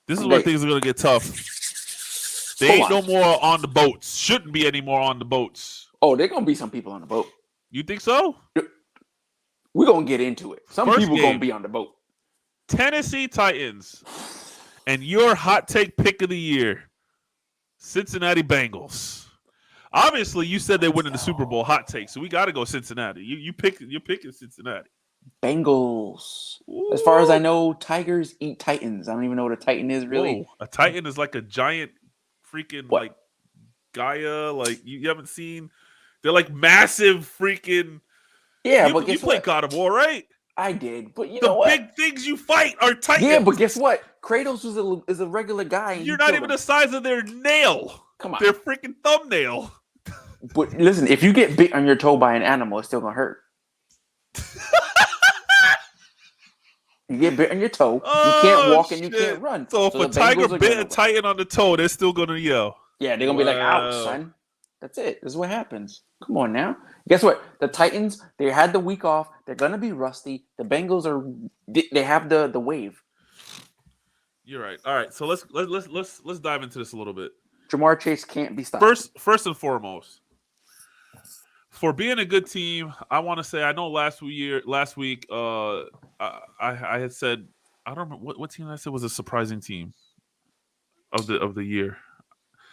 This is where things are going to get tough. They ain't no more on the boats. Shouldn't be any more on the boats. Oh, there going to be some people on the boat. You think so? We're going to get into it. Some people going to be on the boat. Tennessee Titans. And your hot take pick of the year. Cincinnati Bengals. Obviously, you said they win in the Super Bowl. Hot take. So we got to go Cincinnati. You're picking Cincinnati. Bengals. Ooh. As far as I know, Tigers eat Titans. I don't even know what a Titan is really. Whoa. A Titan is like a giant freaking like Gaia. Like you haven't seen. They're like massive freaking. Yeah, but you played God of War, right? I did, but you know what? The big things you fight are Titans. Yeah, but guess what? Kratos is a regular guy. You're not even the size of their nail. Come on. Their freaking thumbnail. But listen, if you get bit on your toe by an animal, it's still gonna hurt. You get bit on your toe, you can't walk and you can't run. So if a tiger bit a Titan on the toe, they're still gonna yell. Yeah, they're gonna be like, ouch, son. That's it. This is what happens. Come on now. Guess what? The Titans, they had the week off. They're gonna be rusty. The Bengals they have the wave. You're right. All right, so let's dive into this a little bit. Jamar Chase can't be stopped. First and foremost, for being a good team, I want to say I know last week, I had said I don't remember what team I said was a surprising team of the year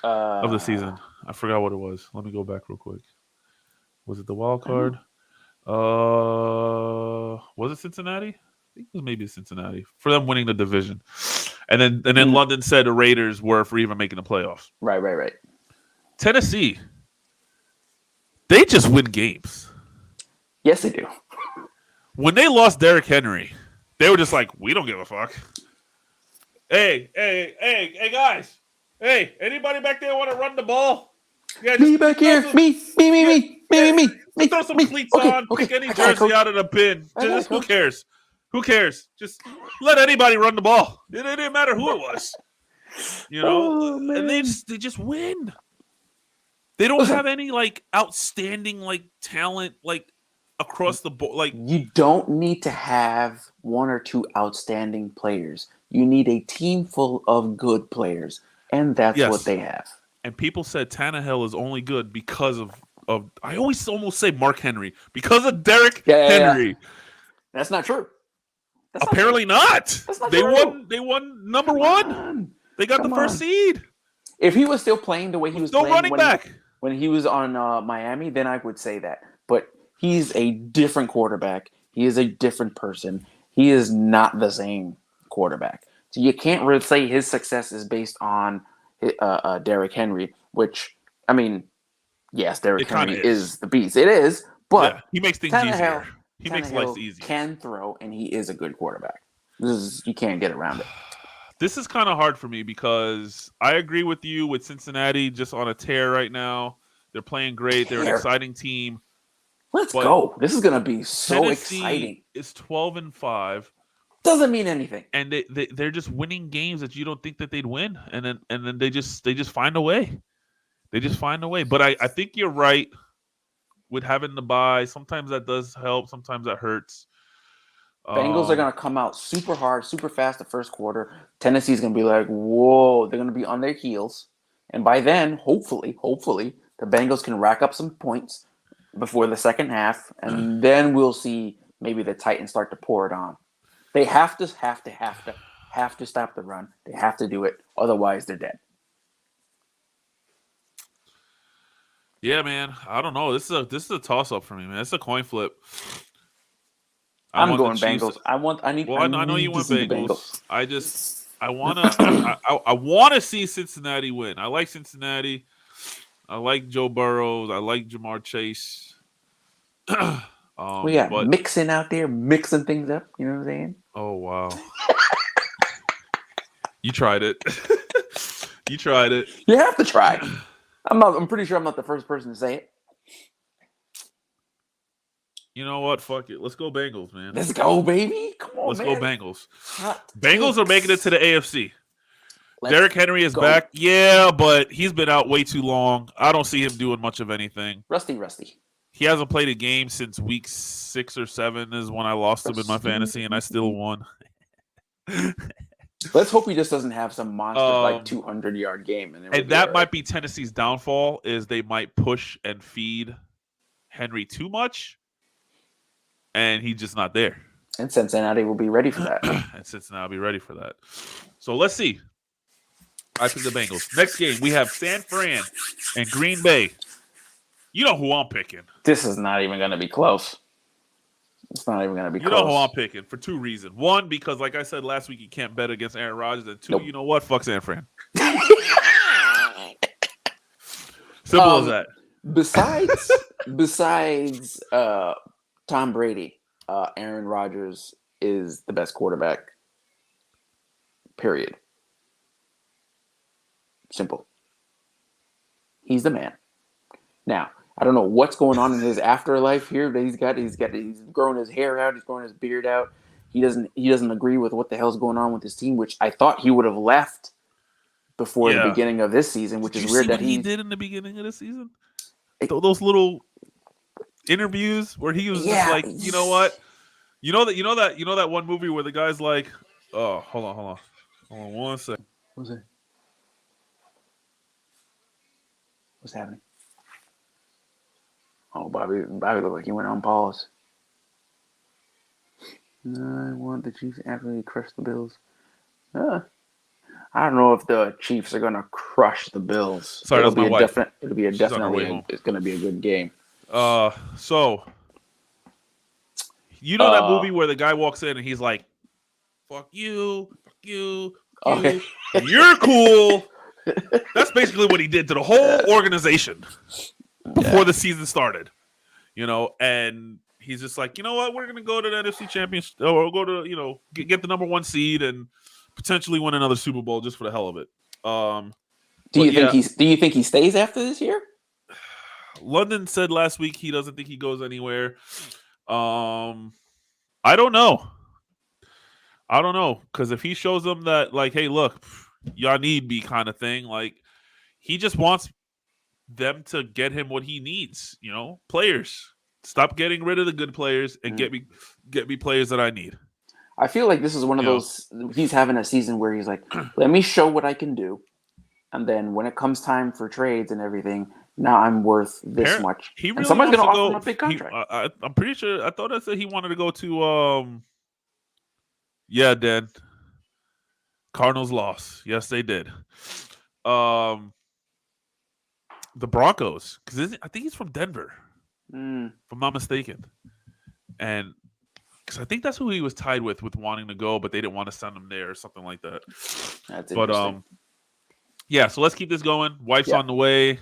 of the season. I forgot what it was. Let me go back real quick. Was it the wild card? Was it Cincinnati? I think it was maybe Cincinnati for them winning the division. And then London said the Raiders were for even making the playoffs. Right. Tennessee, they just win games. Yes, they do. When they lost Derrick Henry, they were just like, we don't give a fuck. Hey, guys. Hey, anybody back there want to run the ball? Yeah, me back here. Me. Throw some cleats on. Pick any jersey out of the bin. Who cares? Who cares? Just let anybody run the ball. It didn't matter who it was. You know? And they just win. They don't have any like outstanding like talent like across the board. Like you don't need to have one or two outstanding players. You need a team full of good players, and that's what they have. And people said Tannehill is only good because of I always almost say Mark Henry because of Derrick Henry. Yeah. That's not true. Apparently not. That's not they true. won number one. They got the first seed. If he was still playing the way he was playing running back when he was on Miami, then I would say that. But he's a different quarterback. He is a different person. He is not the same quarterback. So you can't really say his success is based on Derrick Henry, which, I mean, yes, Derrick Henry is the beast. It is, but he makes things easier. He makes life easier. Can throw, and he is a good quarterback. You can't get around it. This is kind of hard for me because I agree with you with Cincinnati just on a tear right now. They're playing great. They're an exciting team. Let's go. This is going to be so Tennessee exciting. It's 12-5. Doesn't mean anything. And they're just winning games that you don't think that they'd win, and then they just find a way. They just find a way. But I think you're right with having the bye. Sometimes that does help. Sometimes that hurts. Bengals are going to come out super hard, super fast the first quarter. Tennessee's going to be like, whoa. They're going to be on their heels. And by then, hopefully, the Bengals can rack up some points before the second half. And then we'll see maybe the Titans start to pour it on. They have to stop the run. They have to do it. Otherwise, they're dead. Yeah, man. I don't know. This is a toss-up for me, man. It's a coin flip. I'm going Bengals. I know you want Bengals. I want to see Cincinnati win. I like Cincinnati. I like Joe Burrow. I like Jamar Chase. We got mixing out there, mixing things up. You know what I'm saying? Oh wow! You tried it. You tried it. You have to try. I'm pretty sure I'm not the first person to say it. You know what? Fuck it. Let's go Bengals, man. Let's go, baby. Come on, Let's man. go Bengals. Hot Bengals are making it to the AFC. Let's Derrick Henry is go. back. Yeah, but he's been out way too long. I don't see him doing much of anything. Rusty. He hasn't played a game since week 6 or 7 is when I lost him in my fantasy, and I still won. Let's hope he just doesn't have some monster 200-yard game. And that might be Tennessee's downfall is they might push and feed Henry too much, and he's just not there. And Cincinnati will be ready for that. So let's see. I pick the Bengals. Next game, we have San Fran and Green Bay. You know who I'm picking. This is not even going to be close. It's not even going to be close. You know who I'm picking for 2 reasons. 1, because like I said last week, you can't bet against Aaron Rodgers. And 2, You know what? Fuck San Fran. Simple as that. Besides Tom Brady, Aaron Rodgers is the best quarterback. Period. Simple. He's the man. Now, I don't know what's going on in his afterlife here. That he's growing his hair out. He's growing his beard out. He doesn't agree with what the hell's going on with his team, which I thought he would have left before the beginning of this season. Which is weird that he did in the beginning of the season. Those little interviews where he was just like, you know what, you know that one movie where the guy's like, oh, hold on 1 second. What's it? What's happening? Oh, Bobby looked like he went on pause. I want the Chiefs after they crush the Bills. I don't know if the Chiefs are going to crush the Bills. Sorry, that's my wife. It'll be it's going to be a good game. So you know that movie where the guy walks in and he's like, "Fuck you, Okay. You're cool." That's basically what he did to the whole organization before the season started, and he's just like, you know what, we're going to go to the NFC Championship or go to, get the number 1 seed and potentially win another Super Bowl just for the hell of it. Do you think he stays after this year? London said last week he doesn't think he goes anywhere. I don't know. Because if he shows them that, like, hey, look, y'all need me kind of thing, like, he just wants them to get him what he needs, players. Stop getting rid of the good players and get me players that I need. I feel like this is one of those, he's having a season where he's like, let me show what I can do. And then when it comes time for trades and everything, now I'm worth this much. And somebody's going to offer him a big contract. I'm pretty sure, I thought I said he wanted to go to, Dan. Cardinals lost. Yes, they did. The Broncos, because I think he's from Denver, if I'm not mistaken. And because I think that's who he was tied with wanting to go, but they didn't want to send him there or something like that. That's interesting. So let's keep this going. Wife's on the way.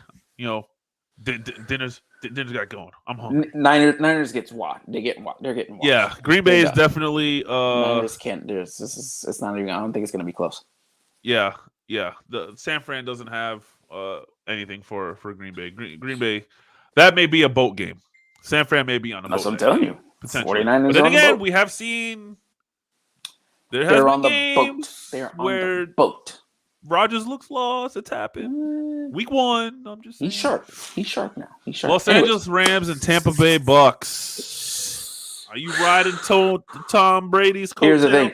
Dinner's got going. I'm hungry. Niners gets watched. They're getting watched. Yeah, Green Bay is definitely. Niners can't. It's not even. I don't think it's going to be close. Yeah. The San Fran doesn't have anything for Green Bay. Green Bay, that may be a boat game. San Fran may be on a boat. That's what I'm telling you. 49ers. But then again, we have seen they're on the boat. They're on the boat. Rodgers looks lost. It's happened. Week 1. I'm just saying. He's sharp now. Los Angeles Rams and Tampa Bay Bucks. Are you riding Tom Brady's coattail? Here's the thing.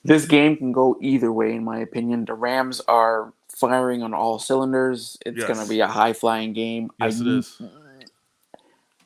This game can go either way, in my opinion. The Rams are firing on all cylinders. It's going to be a high-flying game. Yes, it is.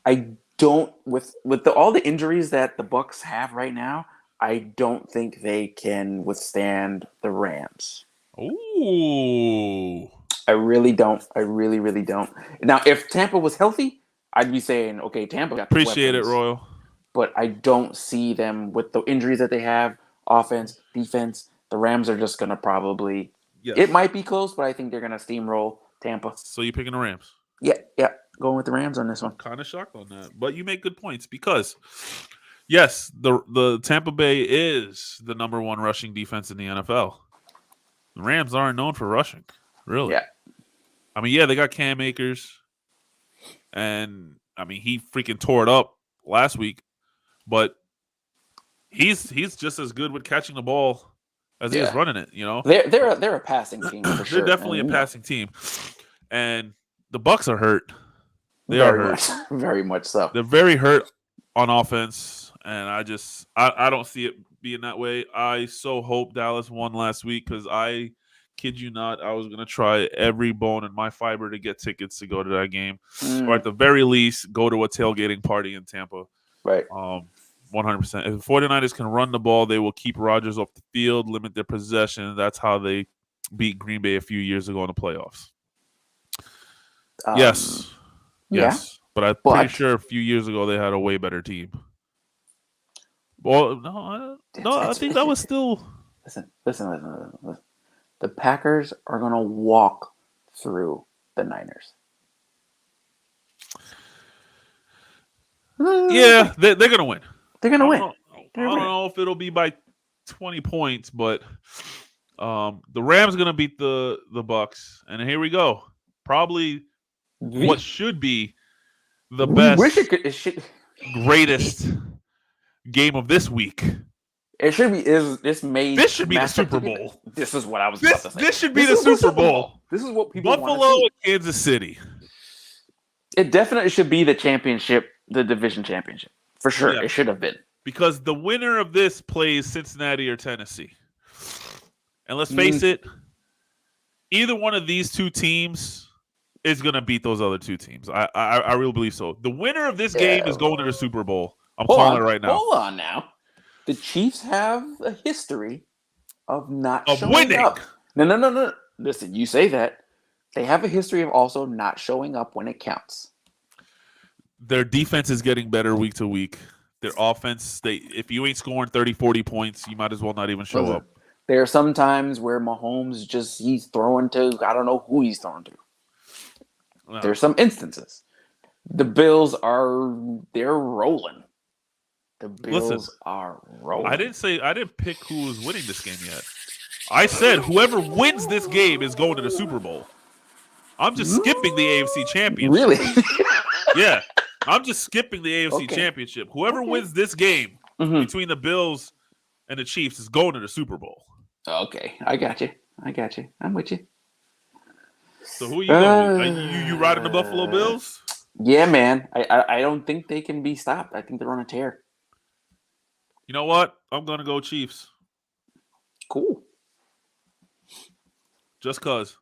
I don't with all the injuries that the Bucks have right now, I don't think they can withstand the Rams. Ooh. I really don't. I really, really don't. Now, if Tampa was healthy, I'd be saying, okay, Tampa got the appreciate weapons. It, Royal. But I don't see them with the injuries that they have, offense, defense. The Rams are just going to probably it might be close, but I think they're going to steamroll Tampa. So you're picking the Rams? Yeah. Going with the Rams on this one. Kind of shocked on that. But you make good points because, yes, the Tampa Bay is the number 1 rushing defense in the NFL. The Rams aren't known for rushing, really. Yeah. I mean, they got Cam Akers, and, I mean, he freaking tore it up last week. but he's just as good with catching the ball as he is running it. They're a passing team for sure. They're definitely a passing team, and the Bucks are hurt. They are hurt. Very much so. They're very hurt on offense, and I don't see it being that way. I so hope Dallas won last week because I kid you not, I was going to try every bone in my fiber to get tickets to go to that game, or at the very least, go to a tailgating party in Tampa. Right. 100%. If the 49ers can run the ball, they will keep Rodgers off the field, limit their possession. That's how they beat Green Bay a few years ago in the playoffs. Yes. But I'm pretty sure a few years ago they had a way better team. Well, no, I think that was still. Listen. The Packers are going to walk through the Niners. Yeah, they're going to win. They're going to win. I don't know if it'll be by 20 points, but the Rams going to beat the Bucks, and here we go. Probably what should be the best, greatest game of this week. It should be. This should be the Super Bowl. This is what I was about to say. This should be the Super Bowl. This is what people Buffalo want to see. and Kansas City. It definitely should be the championship, the division championship. For sure. Yeah. It should have been. Because the winner of this plays Cincinnati or Tennessee. And let's face it, either one of these two teams is going to beat those other two teams. I really believe so. The winner of this game is going to the Super Bowl. I'm calling it right now. Hold on now. The Chiefs have a history of not showing winning. up. No. Listen, you say that. They have a history of also not showing up when it counts. Their defense is getting better week to week. Their offense, if you ain't scoring 30, 40 points, you might as well not even show up. There are some times where Mahomes he's throwing to, I don't know who he's throwing to. No. There's some instances. The Bills they're rolling. The Bills are rolling. I didn't pick who was winning this game yet. I said whoever wins this game is going to the Super Bowl. I'm just skipping the AFC Championship. Really? Yeah. I'm just skipping the AFC Championship. Whoever wins this game between the Bills and the Chiefs is going to the Super Bowl. Okay. I got you. I'm with you. So who are you going with? You riding the Buffalo Bills? Yeah, man. I don't think they can be stopped. I think they're on a tear. You know what? I'm going to go Chiefs. Cool. Just because.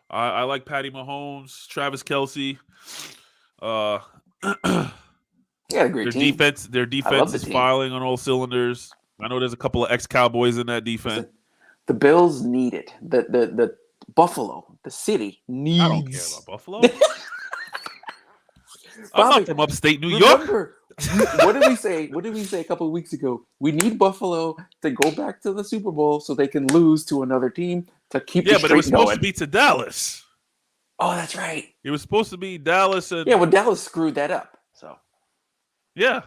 I like Patty Mahomes, Travis Kelce. Yeah, great team. Their defense is firing on all cylinders. I know there's a couple of ex-Cowboys in that defense. The Bills need it. The Buffalo, the city needs. I don't care about Buffalo. I'm not from upstate New York. What did we say? What did we say a couple of weeks ago? We need Buffalo to go back to the Super Bowl so they can lose to another team to keep the streak going. Yeah, but it was supposed to be to Dallas. Oh, that's right. It was supposed to be Dallas and well, Dallas screwed that up. So yeah,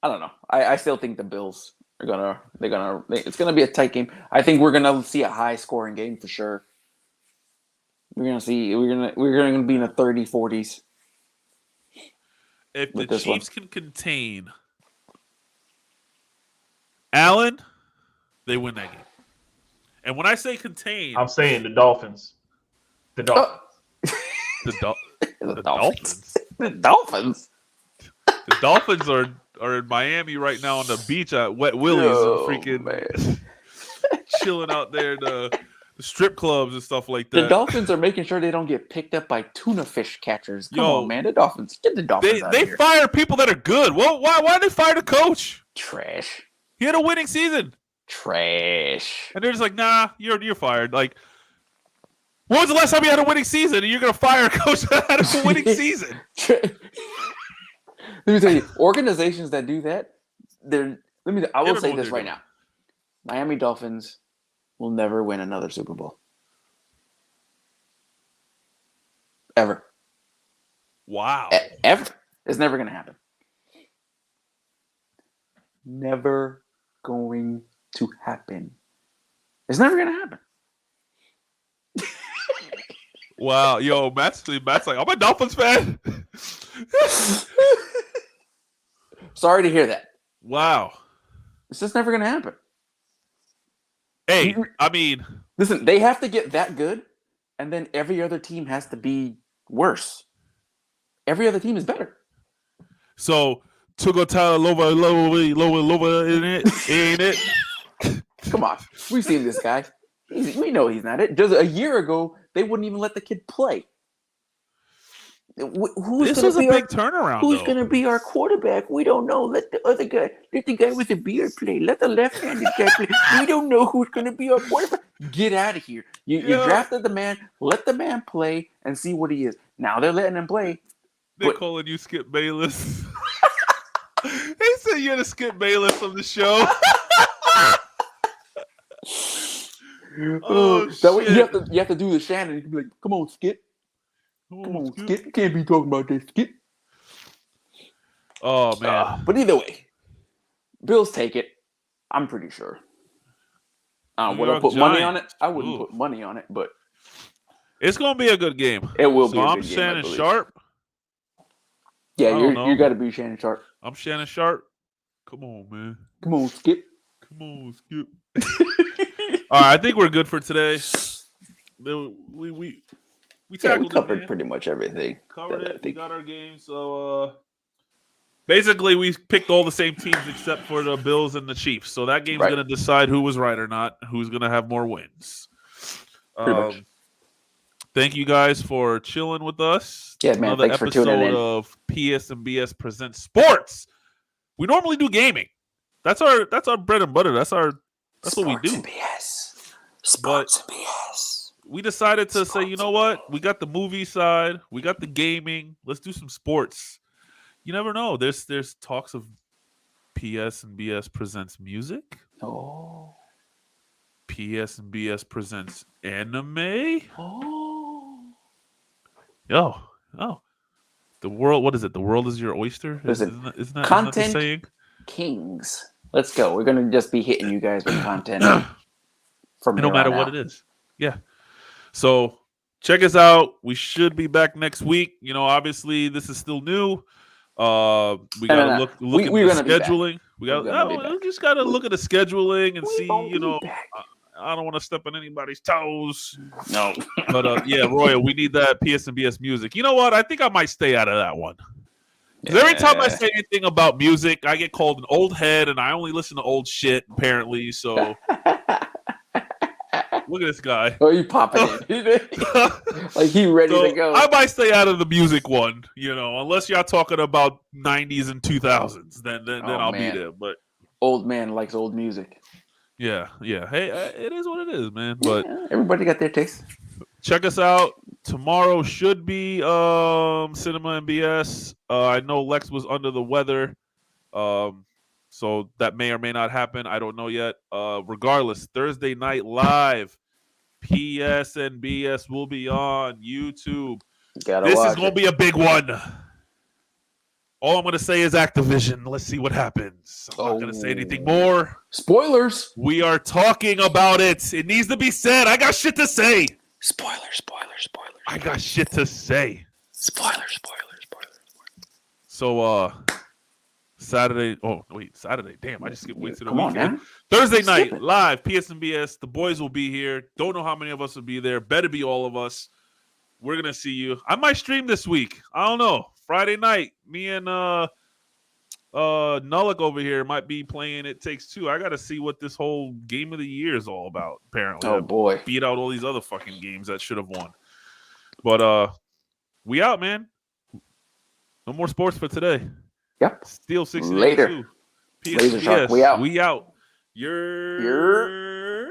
I don't know. I still think the Bills are it's gonna be a tight game. I think we're gonna see a high scoring game for sure. We're gonna be in the 30-40s. If the Chiefs can contain Allen, they win that game. And when I say contain, I'm saying the Dolphins. The Dolphins. The Dolphins. The Dolphins. The Dolphins are in Miami right now on the beach at Wet Willie's, freaking chilling out there in the strip clubs and stuff like that. The Dolphins are making sure they don't get picked up by tuna fish catchers. Come on, man. The Dolphins. Get the Dolphins out of here. They fire people that are good. Well, why did they fire the coach? Trash. He had a winning season. Trash. And they're just like, nah, you're fired. Like, when was the last time you had a winning season and you're going to fire a coach that had a winning season? Let me tell you, organizations that do that, I will say this right now. Miami Dolphins will never win another Super Bowl. Ever. Wow. Ever. It's never going to happen. Never going to happen. It's never going to happen. Wow. Yo, Matt's like, I'm a Dolphins fan. Sorry to hear that. Wow. It's just never going to happen. Hey, I mean, listen, they have to get that good, and then every other team has to be worse. Every other team is better. So Tugo Lova, ain't it? Come on, we've seen this guy. We know he's not it. Just a year ago, they wouldn't even let the kid play. This was a big turnaround. Who's going to be our quarterback? We don't know. Let the other guy, let the guy with the beard play. Let the left-handed guy play. We don't know who's going to be our quarterback. Get out of here. You drafted the man. Let the man play and see what he is. Now they're letting him play. They're calling you Skip Bayless. They said you're the Skip Bayless of the show. That way you have to do the Shannon. You can be like, come on, Skip. Come on, Skip. You can't be talking about that, Skip. Oh, man. But either way, Bills take it. I'm pretty sure. Would I put money on it? I wouldn't put money on it, but it's going to be a good game. It will be a good I'm game, Shannon Sharp. Yeah, you got to be Shannon Sharp. I'm Shannon Sharp. Come on, man. Come on, Skip. Come on, Skip. All right, I think we're good for today. We covered pretty much everything. Covered it. We got our game. So basically, we picked all the same teams except for the Bills and the Chiefs. So that game's going to decide who was right or not, who's going to have more wins. Thank you guys for chilling with us. Yeah, man. Another Thanks for tuning in. of PSNBS Presents Sports. We normally do gaming. That's our bread and butter. That's what we do. Sports and BS. We decided to say, you know what? We got the movie side. We got the gaming. Let's do some sports. You never know. There's talks of PSNBS Presents Music. Oh. PSNBS Presents Anime. Oh. Oh. The world, what is it? The world is your oyster? Isn't that content the saying? Kings. Let's go. We're going to just be hitting you guys with content. No matter what it is. Yeah. So check us out. We should be back next week. You know, obviously this is still new. We gotta look at the scheduling. We just gotta look at the scheduling and see. You know, I don't want to step on anybody's toes. No, but yeah, Royal, we need that PSNBS music. You know what? I think I might stay out of that one. Because every time I say anything about music, I get called an old head, and I only listen to old shit. Apparently, so. Look at this guy. Oh, you popping it. Like he ready to go. I might stay out of the music one, you know, unless y'all talking about 90s and 2000s. Then I'll be there. But old man likes old music. Yeah. Hey, it is what it is, man. But everybody got their taste. Check us out. Tomorrow should be Cinema MBS. I know Lexx was under the weather. So that may or may not happen. I don't know yet. Regardless, Thursday night live, PSNBS will be on YouTube. This is going to be a big one. All I'm going to say is Activision. Let's see what happens. I'm not going to say anything more. Spoilers. We are talking about it. It needs to be said. I got shit to say. Spoilers. I got shit to say. Spoilers. So, Saturday. Oh, wait, Saturday. Damn, I just skipped way to the weekend. On, man. Thursday night, live, PSNBS. The boys will be here. Don't know how many of us will be there. Better be all of us. We're going to see you. I might stream this week. I don't know. Friday night, me and Nullick over here might be playing It Takes Two. I got to see what this whole game of the year is all about, apparently. Oh, boy. Beat out all these other fucking games that should have won. But we out, man. No more sports for today. Yep. Steel 62. Later. Laser Shark, we out. We out. You're